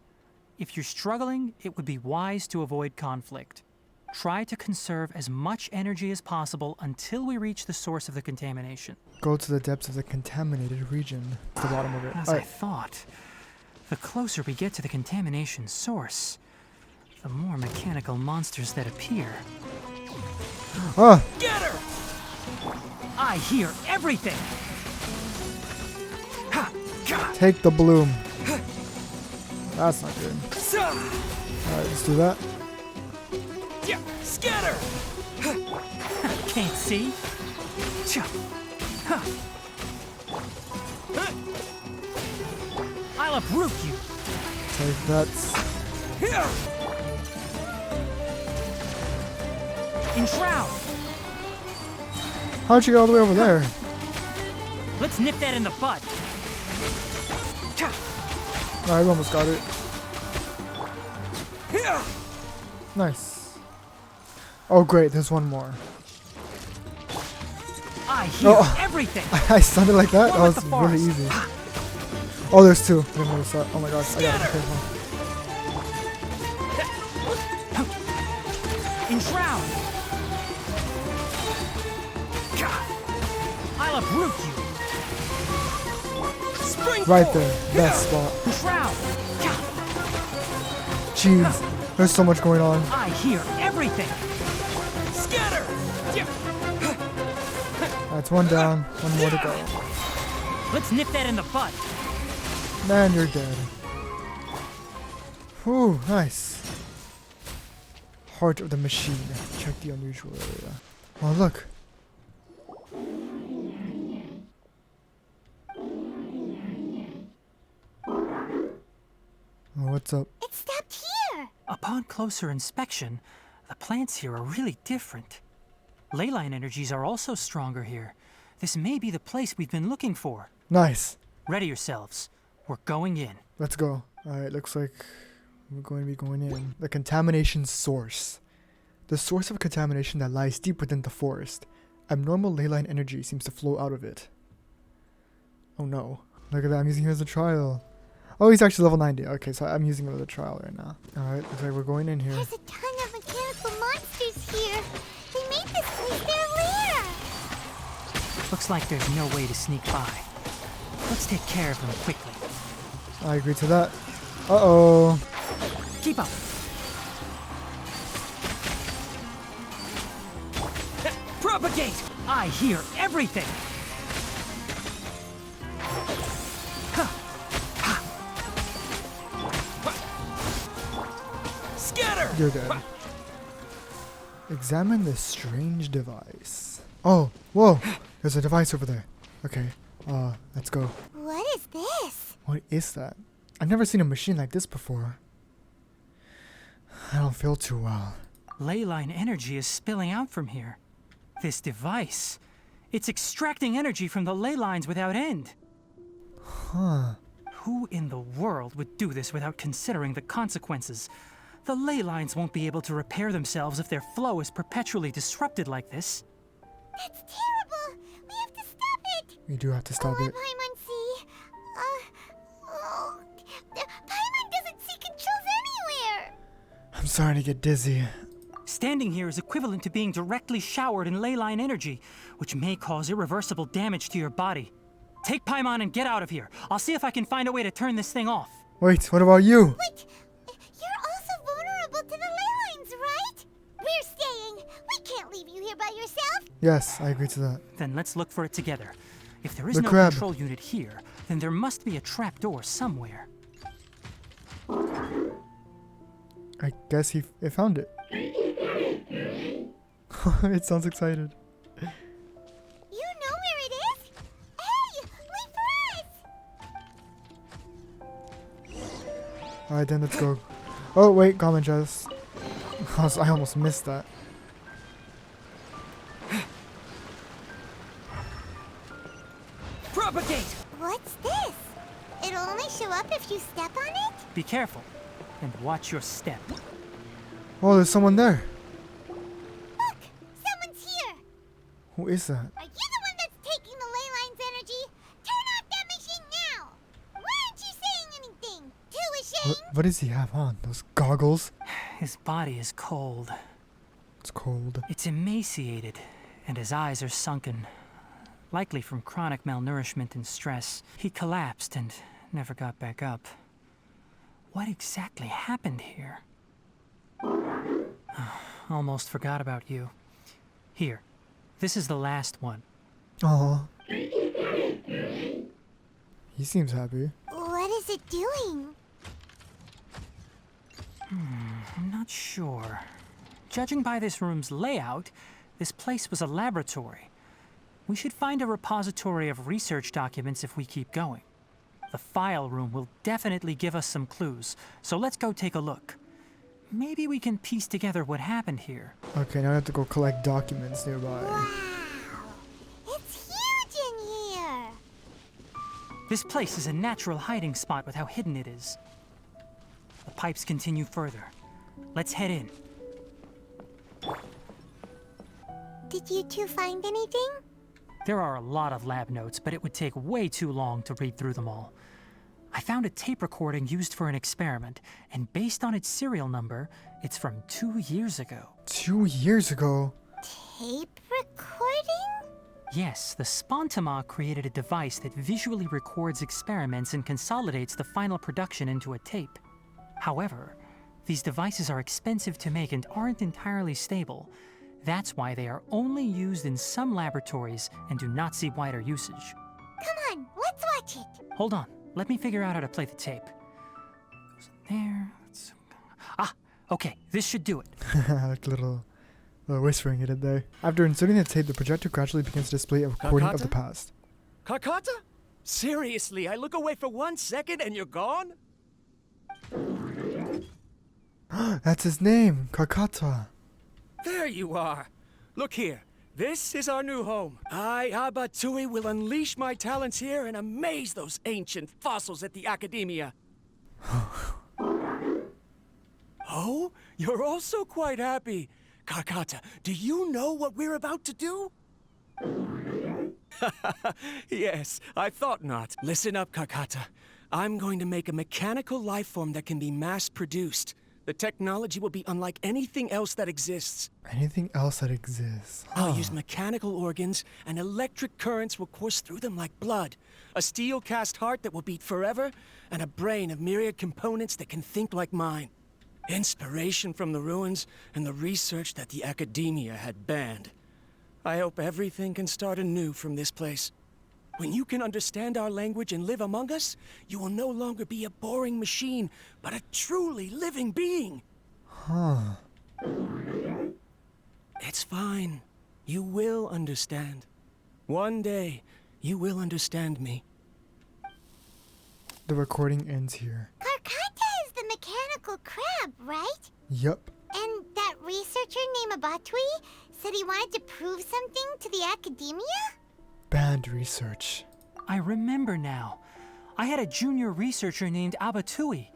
If you're struggling, it would be wise to avoid conflict. Try to conserve as much energy as possible until we reach the source of the contamination. Go to the depths of the contaminated region. The bottom of it. As I Alright. thought, the closer we get to the contamination source, the more mechanical monsters that appear. Ah! Get her! I hear everything! Ha! Gah! Take the bloom. That's not good. Alright, let's do that. Yeah, scatter! Can't see? Cha. Ha. uproot you. Take that. Enshroud. How'd you get all the way over there? Let's nip that in the bud. Alright, we almost got it. Nice. Oh great, there's one more. I hear everything. I sounded like that? That One with was the really forest. easy. Oh, there's two. I didn't notice that. Oh my gosh, I gotta be careful. Enshroud. I'll uproot you. Right there. Best spot. Enshroud. Jeez, there's so much going on. I hear everything. Scatter! That's one down. One more to go. Let's nip that in the bud. Man, you're dead. Whew, nice. Heart of the machine. Check the unusual area. Oh, look. Oh, what's up? It stopped here! Upon closer inspection, the plants here are really different. Leyline energies are also stronger here. This may be the place we've been looking for. Nice. Ready yourselves. We're going in. Let's go. Alright, looks like we're going to be going in. The contamination source. The source of contamination that lies deep within the forest. Abnormal leyline energy seems to flow out of it. Oh no. Look at that, I'm using him as a trial. Oh, he's actually level 90. Okay, so I'm using him as a trial right now. Alright, looks like we're going in here. There's a ton of mechanical monsters here. They made this place their lair. Looks like there's no way to sneak by. Let's take care of them quickly. I agree to that. Uh-oh. Keep up. Propagate! I hear everything! Scatter! You're dead. Examine this strange device. Oh, whoa! There's a device over there. Okay, let's go. What is this? What is that? I've never seen a machine like this before. I don't feel too well. Leyline energy is spilling out from here. This device, it's extracting energy from the ley lines without end. Huh. Who in the world would do this without considering the consequences? The ley lines won't be able to repair themselves if their flow is perpetually disrupted like this. That's terrible. We have to stop it. We do have to stop it. Paimon see. Paimon doesn't see controls anywhere. I'm starting to get dizzy. Standing here is equivalent to being directly showered in leyline energy, which may cause irreversible damage to your body. Take Paimon and get out of here. I'll see if I can find a way to turn this thing off. Wait, what about you? Wait, you're also vulnerable to the ley lines, right? We're staying. We can't leave you here by yourself. Yes, I agree to that. Then let's look for it together. If there is The no crab. control unit here, then there must be a trapdoor somewhere. I guess it found it. It sounds excited. You know where it is? Hey, wait for us! Alright, then let's go. Oh, wait, common chest. I almost missed that. Propagate! What's this? It'll only show up if you step on it? Be careful and watch your step. Oh, there's someone there. Look! Someone's here! Who is that? Are you the one that's taking the ley line's energy? Turn off that machine now! Why aren't you saying anything? Too ashamed? What does he have on? Those goggles? His body is cold. It's cold. It's emaciated, and his eyes are sunken. Likely from chronic malnourishment and stress. He collapsed and never got back up. What exactly happened here? Almost forgot about you. Here, this is the last one. Oh. He seems happy. What is it doing? I'm not sure. Judging by this room's layout, this place was a laboratory. We should find a repository of research documents if we keep going. The file room will definitely give us some clues, so let's go take a look. Maybe we can piece together what happened here. Okay, now I have to go collect documents nearby. Wow! It's huge in here! This place is a natural hiding spot with how hidden it is. The pipes continue further. Let's head in. Did you two find anything? There are a lot of lab notes, but it would take way too long to read through them all. I found a tape recording used for an experiment, and based on its serial number, it's from 2 years ago. 2 years ago? Tape recording? Yes, the Spontama created a device that visually records experiments and consolidates the final production into a tape. However, these devices are expensive to make and aren't entirely stable. That's why they are only used in some laboratories and do not see wider usage. Come on, let's watch it! Hold on, let me figure out how to play the tape. Goes in there. Okay, this should do it. Like a little whispering it in there. After inserting the tape, the projector gradually begins to display a recording of the past. Carcotta? Seriously, I look away for 1 second and you're gone? That's his name, Carcotta. There you are. Look here. This is our new home. I, Abatui, will unleash my talents here and amaze those ancient fossils at the Academia. Oh, you're also quite happy. Carcotta, do you know what we're about to do? Yes, I thought not. Listen up, Carcotta. I'm going to make a mechanical life form that can be mass-produced. The technology will be unlike anything else that exists. Anything else that exists? I'll use mechanical organs, and electric currents will course through them like blood. A steel-cast heart that will beat forever, and a brain of myriad components that can think like mine. Inspiration from the ruins and the research that the Academia had banned. I hope everything can start anew from this place. When you can understand our language and live among us, you will no longer be a boring machine, but a truly living being. Huh. It's fine. You will understand. One day, you will understand me. The recording ends here. Carcotta is the mechanical crab, right? Yup. And that researcher named Abatui said he wanted to prove something to the Academia? Banned research. I remember now. I had a junior researcher named Abatui.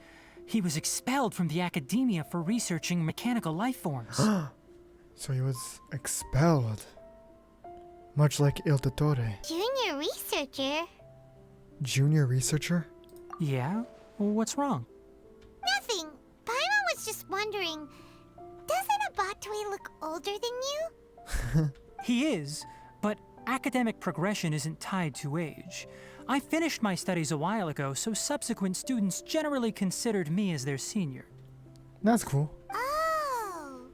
He was expelled from the Academia for researching mechanical life forms. So he was expelled. Much like Il Dottore. Junior researcher? Junior researcher? Yeah? What's wrong? Nothing. Paimon was just wondering, doesn't Abatui look older than you? He is, but academic progression isn't tied to age. I finished my studies a while ago, so subsequent students generally considered me as their senior. That's cool. Oh.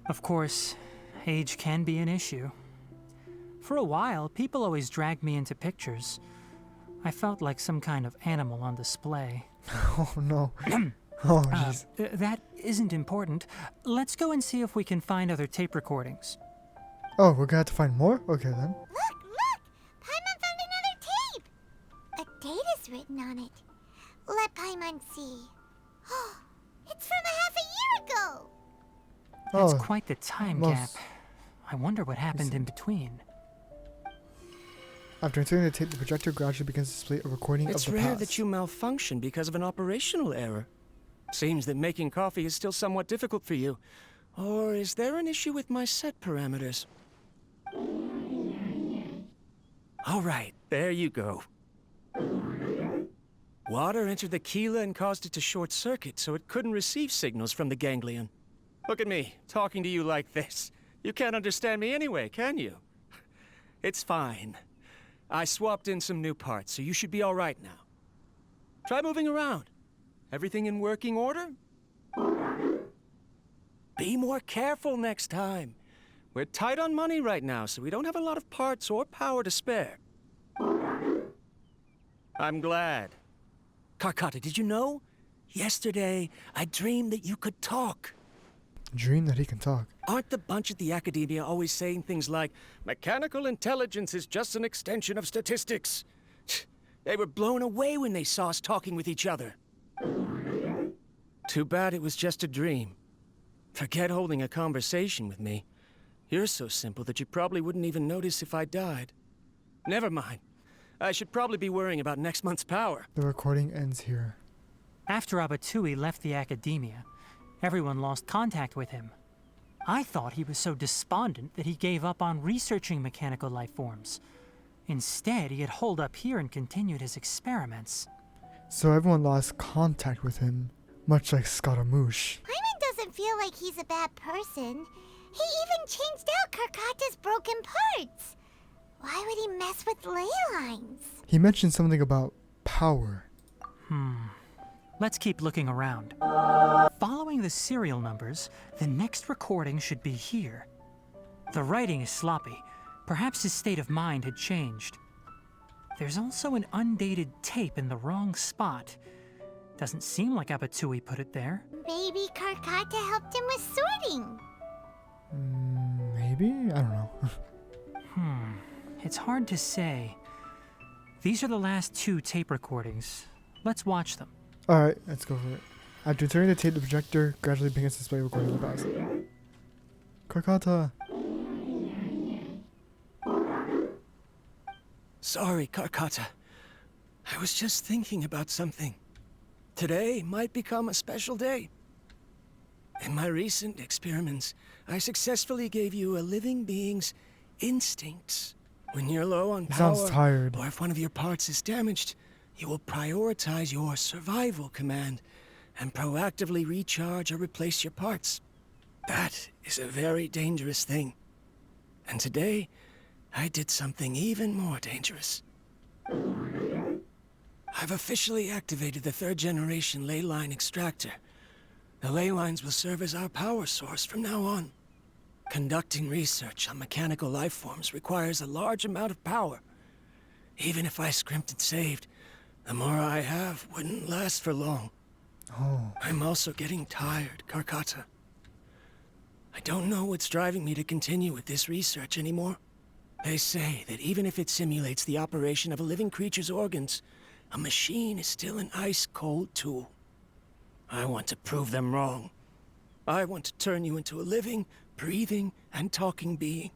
Of course, age can be an issue. For a while, people always dragged me into pictures. I felt like some kind of animal on display. Oh no. Oh jeez. That isn't important. Let's go and see if we can find other tape recordings. Oh, we're gonna have to find more? Okay then. Look! Paimon found another tape! A date is written on it. Let Paimon see. Oh, it's from a half a year ago! That's Oh, quite the time most- gap. I wonder what happened in between. After inserting the tape, the projector gradually begins to display a recording It's of the rare past. that you malfunction because of an operational error. Seems that making coffee is still somewhat difficult for you. Or is there an issue with my set parameters? All right, there you go. Water entered the chela and caused it to short circuit, so it couldn't receive signals from the ganglion. Look at me, talking to you like this. You can't understand me anyway, can you? It's fine. I swapped in some new parts, so you should be all right now. Try moving around. Everything in working order? Be more careful next time. We're tight on money right now, so we don't have a lot of parts or power to spare. I'm glad. Carcotta, did you know? Yesterday, I dreamed that you could talk. Dream that he can talk. Aren't the bunch at the Academia always saying things like, mechanical intelligence is just an extension of statistics? They were blown away when they saw us talking with each other. Too bad it was just a dream. Forget holding a conversation with me. You're so simple that you probably wouldn't even notice if I died. Never mind. I should probably be worrying about next month's power. The recording ends here. After Abatui left the academia, everyone lost contact with him. I thought he was so despondent that he gave up on researching mechanical life forms. Instead, he had holed up here and continued his experiments. So everyone lost contact with him, much like Scaramouche. Paimon doesn't feel like he's a bad person. He even changed out Karkata's broken parts. Why would he mess with ley lines? He mentioned something about power. Let's keep looking around. Following the serial numbers, the next recording should be here. The writing is sloppy. Perhaps his state of mind had changed. There's also an undated tape in the wrong spot. Doesn't seem like Abatui put it there. Maybe Karkata helped him with sorting. Maybe? I don't know. It's hard to say. These are the last 2 tape recordings. Let's watch them. Alright, let's go for it. After turning the tape, the projector gradually begins to display recording the past. Karkata! Sorry, Karkata. I was just thinking about something. Today might become a special day. In my recent experiments, I successfully gave you a living being's instincts. When you're low on power, Sounds tired. or if one of your parts is damaged, you will prioritize your survival command and proactively recharge or replace your parts. That is a very dangerous thing. And today, I did something even more dangerous. I've officially activated the 3rd generation ley line extractor. The ley lines will serve as our power source from now on. Conducting research on mechanical life forms requires a large amount of power. Even if I scrimped and saved, the more I have wouldn't last for long. Oh. I'm also getting tired, Karkata. I don't know what's driving me to continue with this research anymore. They say that even if it simulates the operation of a living creature's organs, a machine is still an ice-cold tool. I want to prove them wrong. I want to turn you into a living, breathing, and talking being.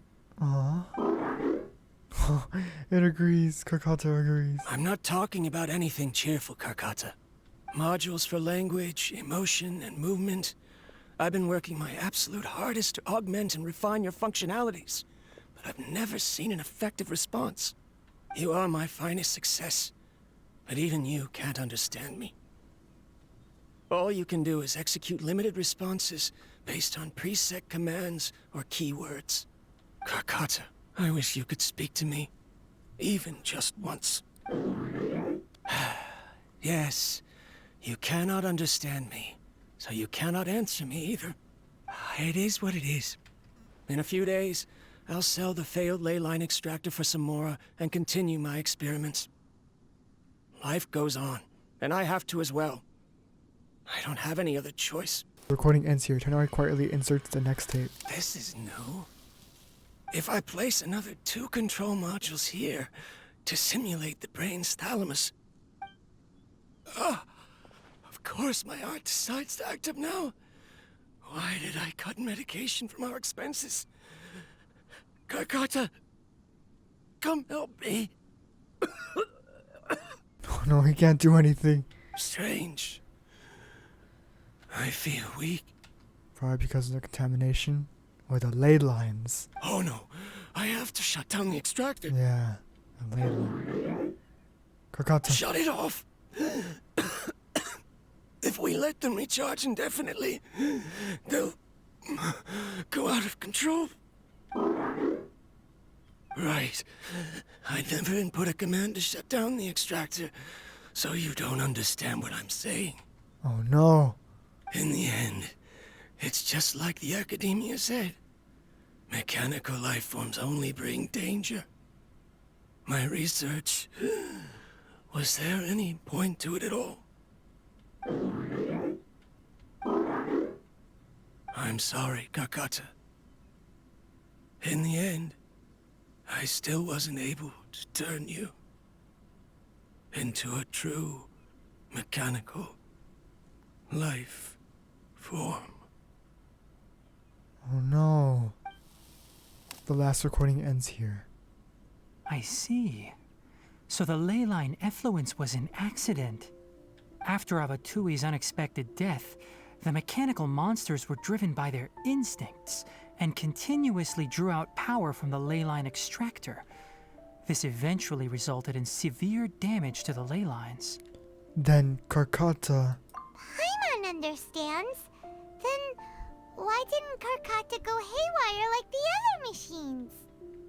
It agrees. Karkata agrees. I'm not talking about anything cheerful, Karkata. Modules for language, emotion, and movement. I've been working my absolute hardest to augment and refine your functionalities, but I've never seen an effective response. You are my finest success, but even you can't understand me. All you can do is execute limited responses based on preset commands or keywords. Karkata, I wish you could speak to me, even just once. Yes, you cannot understand me, so you cannot answer me either. It is what it is. In a few days, I'll sell the failed ley line extractor for some more and continue my experiments. Life goes on, and I have to as well. I don't have any other choice. The recording ends here. Tighnari quietly inserts the next tape. This is new. If I place another 2 control modules here to simulate the brain's thalamus... of course my heart decides to act up now. Why did I cut medication from our expenses? Karkata, come help me. Oh no, he can't do anything. Strange. I feel weak. Probably because of the contamination or the ley lines. Oh no, I have to shut down the extractor. Yeah, the ley line. Karkata. Shut it off. If we let them recharge indefinitely, they'll go out of control. Right. I never input a command to shut down the extractor, so you don't understand what I'm saying. Oh no. In the end, it's just like the academia said. Mechanical life forms only bring danger. My research... Was there any point to it at all? I'm sorry, Karkata. In the end, I still wasn't able to turn you into a true mechanical life form. Oh no. The last recording ends here. I see. So the ley line effluence was an accident. After Abatui's unexpected death, the mechanical monsters were driven by their instincts and continuously drew out power from the ley line extractor. This eventually resulted in severe damage to the ley lines. Then Karkata. Paimon understands. Then why didn't Karkata go haywire like the other machines?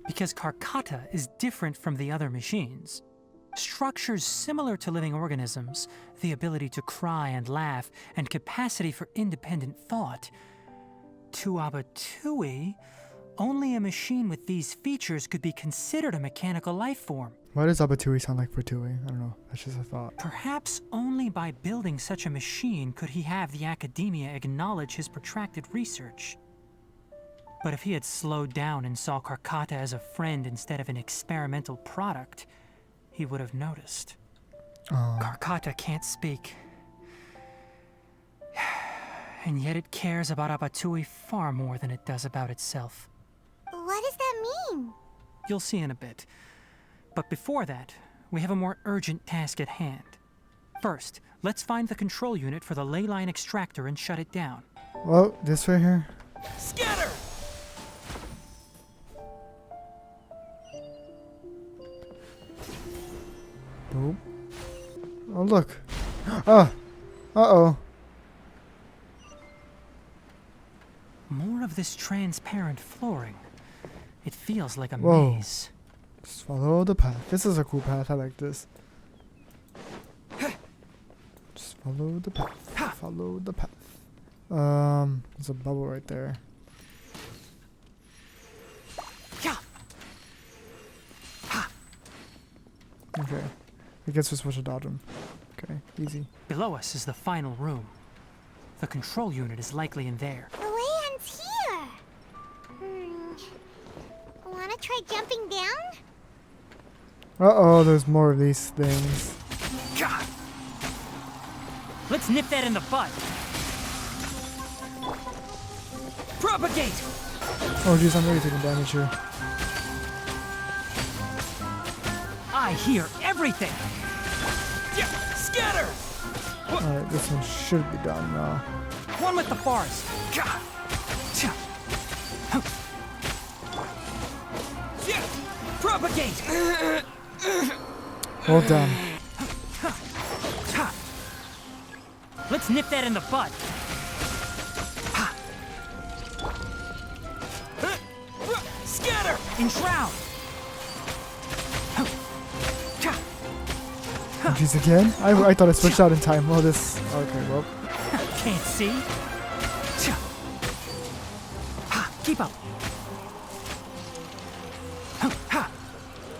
Because Karkata is different from the other machines. Structures similar to living organisms, the ability to cry and laugh, and capacity for independent thought. To Abatui, only a machine with these features could be considered a mechanical life form. Why does Abatui sound like Fatui? I don't know. That's just a thought. Perhaps only by building such a machine could he have the academia acknowledge his protracted research. But if he had slowed down and saw Karkata as a friend instead of an experimental product, he would have noticed. Karkata can't speak. And yet it cares about Abatui far more than it does about itself. What does that mean? You'll see in a bit. But before that, we have a more urgent task at hand. First, let's find the control unit for the ley line extractor and shut it down. Well, this right here. Scatter! Nope. Oh, look. Ah! Uh-oh. More of this transparent flooring. It feels like a Whoa. maze. Just follow the path. This is a cool path. I like this. Just follow the path. Follow the path. There's a bubble right there. Okay. I guess we're supposed to dodge him. Okay, easy. Below us is the final room. The control unit is likely in there. The way ends here. Wanna try jumping down? Uh-oh, there's more of these things. God. Let's nip that in the bud. Propagate! Oh jeez, I'm really taking damage here. I hear everything. Yeah, scatter! Alright, this one should be done now. One with the forest. Yeah, propagate! Well done. Let's nip that in the bud. Scatter! Enshroud! Oh, jeez, again? I thought I switched out in time. Well, this... Okay, well. Can't see. Keep up.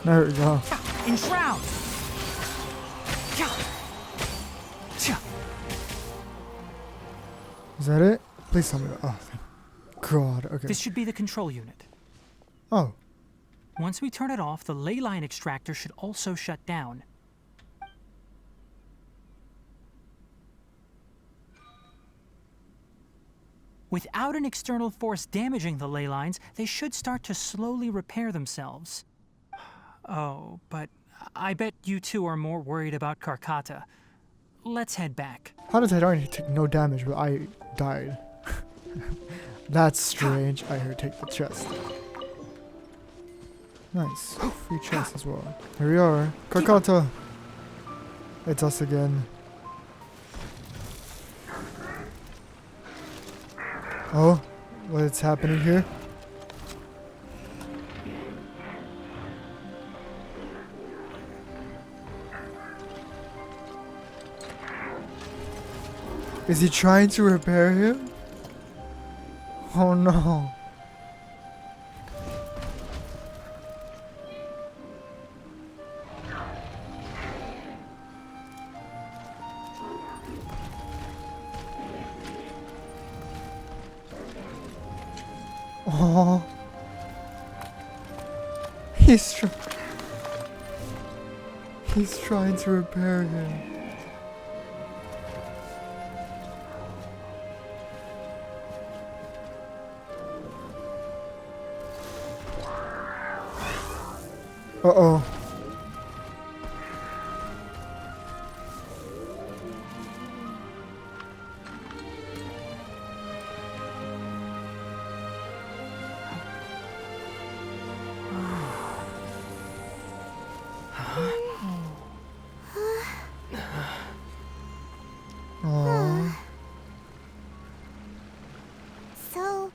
There we go. Enshroud! Is that it? Please tell me that. Oh, thank God. Okay. This should be the control unit. Oh. Once we turn it off, the ley line extractor should also shut down. Without an external force damaging the ley lines, they should start to slowly repair themselves. Oh, but I bet you two are more worried about Karkata. Let's head back. How did Tighnari take no damage but I died? That's strange. I heard take the chest. Nice. Free chest as well. Here we are. Karkata! It's us again. Oh, what's happening here? Is he trying to repair him? Oh no. Oh, He's trying to repair him. Uh-oh. Aww. So,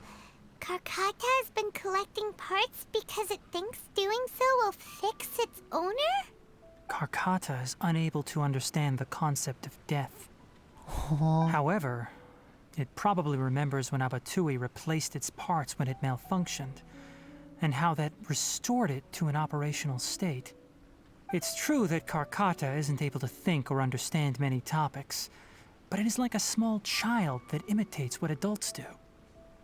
Karkata has been collecting parts because it thinks doing so will fix its owner? Karkata is unable to understand the concept of death. Aww. However, it probably remembers when Abatui replaced its parts when it malfunctioned, and how that restored it to an operational state. It's true that Karkata isn't able to think or understand many topics, but it is like a small child that imitates what adults do.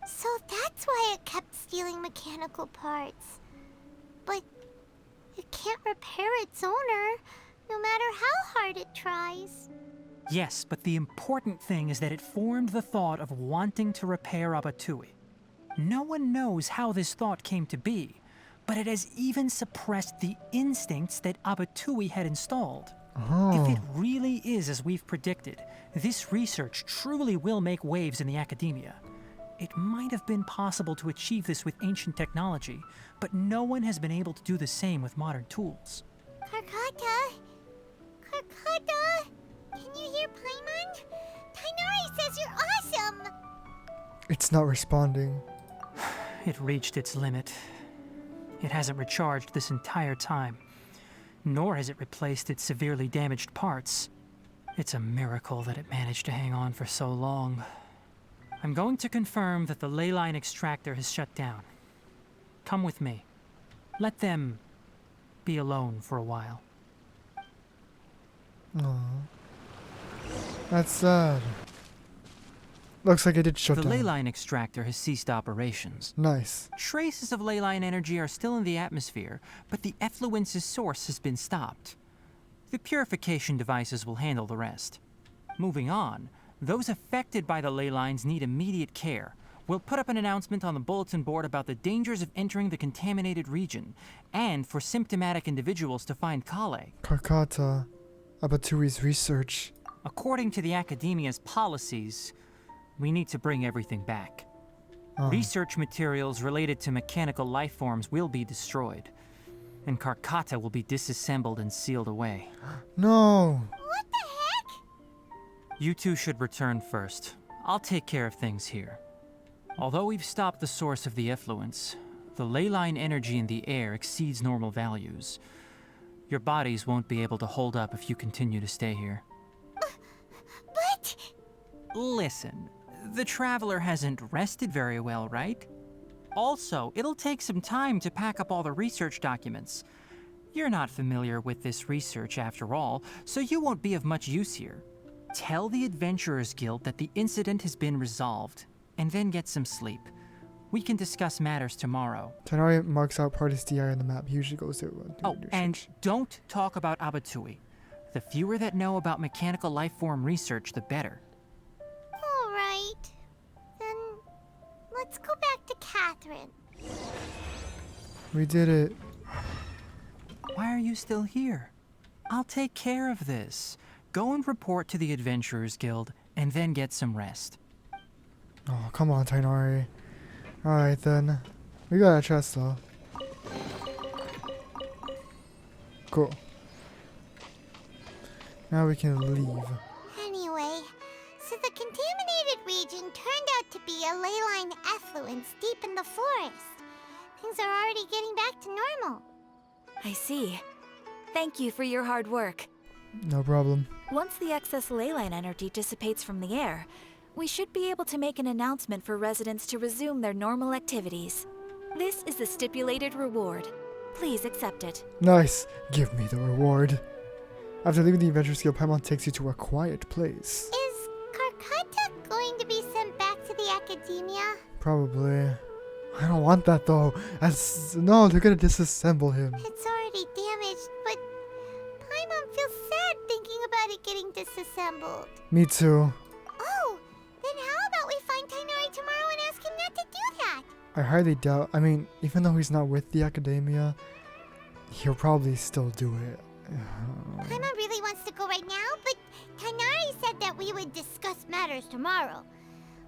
So that's why it kept stealing mechanical parts. But it can't repair its owner, no matter how hard it tries. Yes, but the important thing is that it formed the thought of wanting to repair Abatui. No one knows how this thought came to be, but it has even suppressed the instincts that Abatui had installed. If it really is as we've predicted, this research truly will make waves in the academia. It might have been possible to achieve this with ancient technology, but no one has been able to do the same with modern tools. Karkata? Karkata? Can you hear Paimon? Tighnari says you're awesome! It's not responding. It reached its limit. It hasn't recharged this entire time, nor has it replaced its severely damaged parts. It's a miracle that it managed to hang on for so long. I'm going to confirm that the ley line extractor has shut down. Come with me. Let them be alone for a while. Aww. That's sad. Looks like it did shut The down. ley line extractor has ceased operations. Nice. Traces of ley line energy are still in the atmosphere, but the effluence's source has been stopped. The purification devices will handle the rest. Moving on, those affected by the ley lines need immediate care. We'll put up an announcement on the bulletin board about the dangers of entering the contaminated region, and for symptomatic individuals to find Kale. Karkata. Abatui's research. According to the academia's policies, we need to bring everything back. Research materials related to mechanical life forms will be destroyed, and Karkata will be disassembled and sealed away. No! What the heck? You two should return first. I'll take care of things here. Although we've stopped the source of the effluence, the ley line energy in the air exceeds normal values. Your bodies won't be able to hold up if you continue to stay here. But... Listen, the traveler hasn't rested very well, right? Also, it'll take some time to pack up all the research documents. You're not familiar with this research after all, so you won't be of much use here. Tell the Adventurers Guild that the incident has been resolved, and then get some sleep. We can discuss matters tomorrow. Tighnari marks out part of his DI on the map. He usually goes there. Oh, and don't talk about Abatui. The fewer that know about mechanical life form research, the better. Alright. Then... let's go back to Catherine. We did it. Why are you still here? I'll take care of this. Go and report to the Adventurers Guild, and then get some rest. Oh, come on, Tighnari. Alright then. We got a chest though. Cool. Now we can leave. Anyway, so the contaminated region turned out to be a ley line effluence deep in the forest. Things are already getting back to normal. I see. Thank you for your hard work. No problem. Once the excess ley line energy dissipates from the air, we should be able to make an announcement for residents to resume their normal activities. This is the stipulated reward. Please accept it. Nice. Give me the reward. After leaving the Adventure Guild, Paimon takes you to a quiet place. Is Karkata going to be sent back to the academia? Probably. I don't want that though. No, they're gonna disassemble him. It's already damaged, but Paimon feels disassembled. Me too. Oh, then how about we find Tighnari tomorrow and ask him not to do that? I highly doubt. I mean, even though he's not with the academia, he'll probably still do it. Paimon really wants to go right now, but Tighnari said that we would discuss matters tomorrow.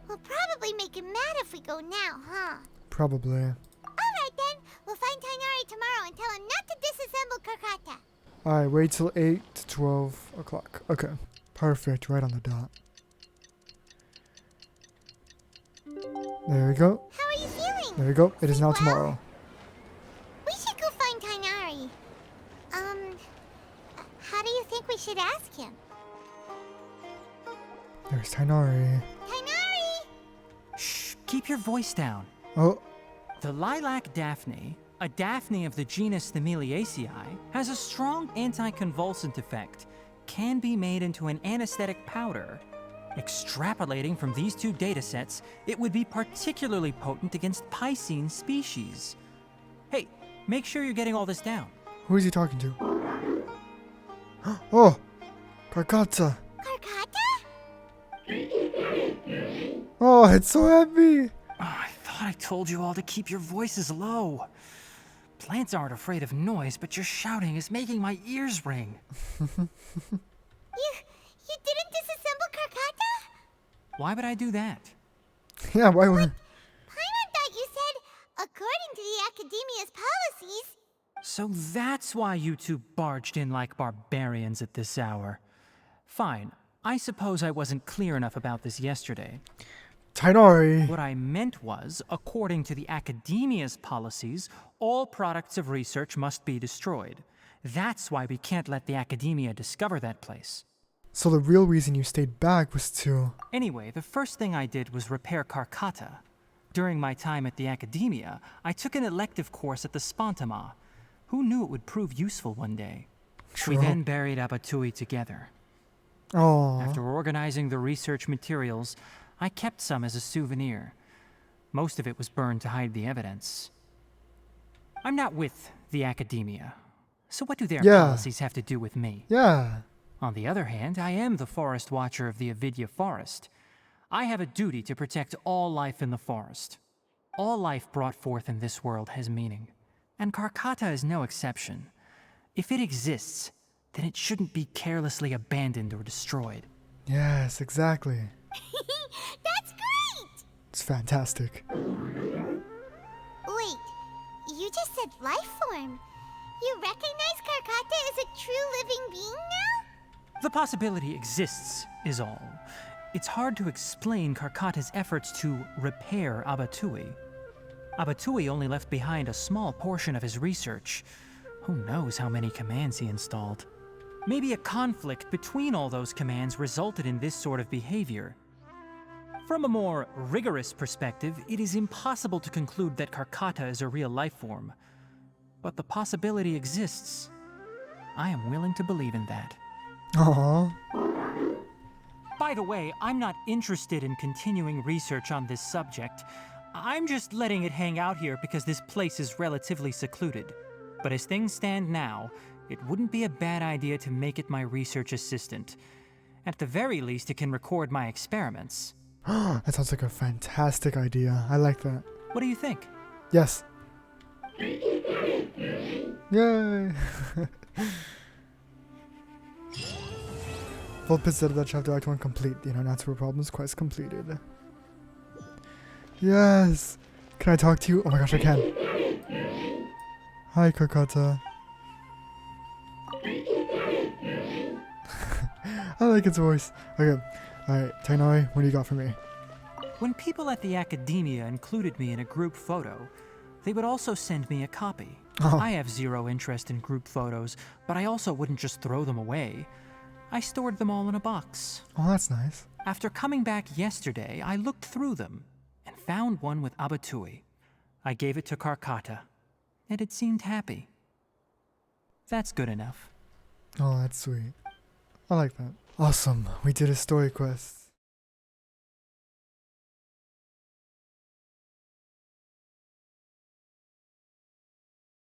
We'll probably make him mad if we go now, huh? Probably. Alright then, we'll find Tighnari tomorrow and tell him not to disassemble Karkata. Alright, wait till 8 to 12 o'clock. Okay. Perfect, right on the dot. There we go. How are you feeling? There we go. It is now tomorrow. We should go find Tighnari. How do you think we should ask him? There's Tighnari. Tighnari! Shh, keep your voice down. Oh, The lilac daphne, a daphne of the genus Thameliaceae, has a strong anticonvulsant effect, can be made into an anesthetic powder. Extrapolating from these two datasets, it would be particularly potent against Piscine species. Hey, make sure you're getting all this down. who is he talking to? Oh, Karkata. Karkata? Oh, it's so happy. I thought I told you all to keep your voices low. Plants aren't afraid of noise, but your shouting is making my ears ring. You didn't disassemble Karkata? Why would I do that? Yeah, why would... Paimon thought you said, according to the Academia's policies. So that's why you two barged in like barbarians at this hour. Fine, I suppose I wasn't clear enough about this yesterday. Tighnari. What I meant was, according to the Academia's policies, all products of research must be destroyed. That's why we can't let the Academia discover that place. So the real reason you stayed back was to... Anyway, the first thing I did was repair Karkata. During my time at the Academia, I took an elective course at the Spontama. Who knew it would prove useful one day? True. We then buried Abatui together. Oh. After organizing the research materials, I kept some as a souvenir. Most of it was burned to hide the evidence. I'm not with the Academia, so what do their policies have to do with me? Yeah. On the other hand, I am the Forest Watcher of the Avidya Forest. I have a duty to protect all life in the forest. All life brought forth in this world has meaning, and Karkata is no exception. If it exists, then it shouldn't be carelessly abandoned or destroyed. Yes, exactly. That's great! It's fantastic. Wait, you just said life form. You recognize Karkata as a true living being now? The possibility exists, is all. It's hard to explain Karkata's efforts to repair Abatui. Abatui only left behind a small portion of his research. Who knows how many commands he installed? Maybe a conflict between all those commands resulted in this sort of behavior. From a more rigorous perspective, it is impossible to conclude that Karkata is a real life form. But the possibility exists. I am willing to believe in that. Aww. By the way, I'm not interested in continuing research on this subject. I'm just letting it hang out here because this place is relatively secluded. But as things stand now, it wouldn't be a bad idea to make it my research assistant. At the very least, it can record my experiments. That sounds like a fantastic idea. I like that. What do you think? Yes. Yay! Vulpes Zerda Chapter Act 1 complete. The Unanswerable Problems quest completed. Yes! Can I talk to you? Oh my gosh, I can. Hi, Karkata. I like its voice. Okay. Alright, Tighnari, what do you got for me? When people at the Academia included me in a group photo, they would also send me a copy. Oh. I have zero interest in group photos, but I also wouldn't just throw them away. I stored them all in a box. Oh, that's nice. After coming back yesterday, I looked through them and found one with Abatui. I gave it to Karkata, and it seemed happy. That's good enough. Oh, that's sweet. I like that. Awesome. We did a story quest.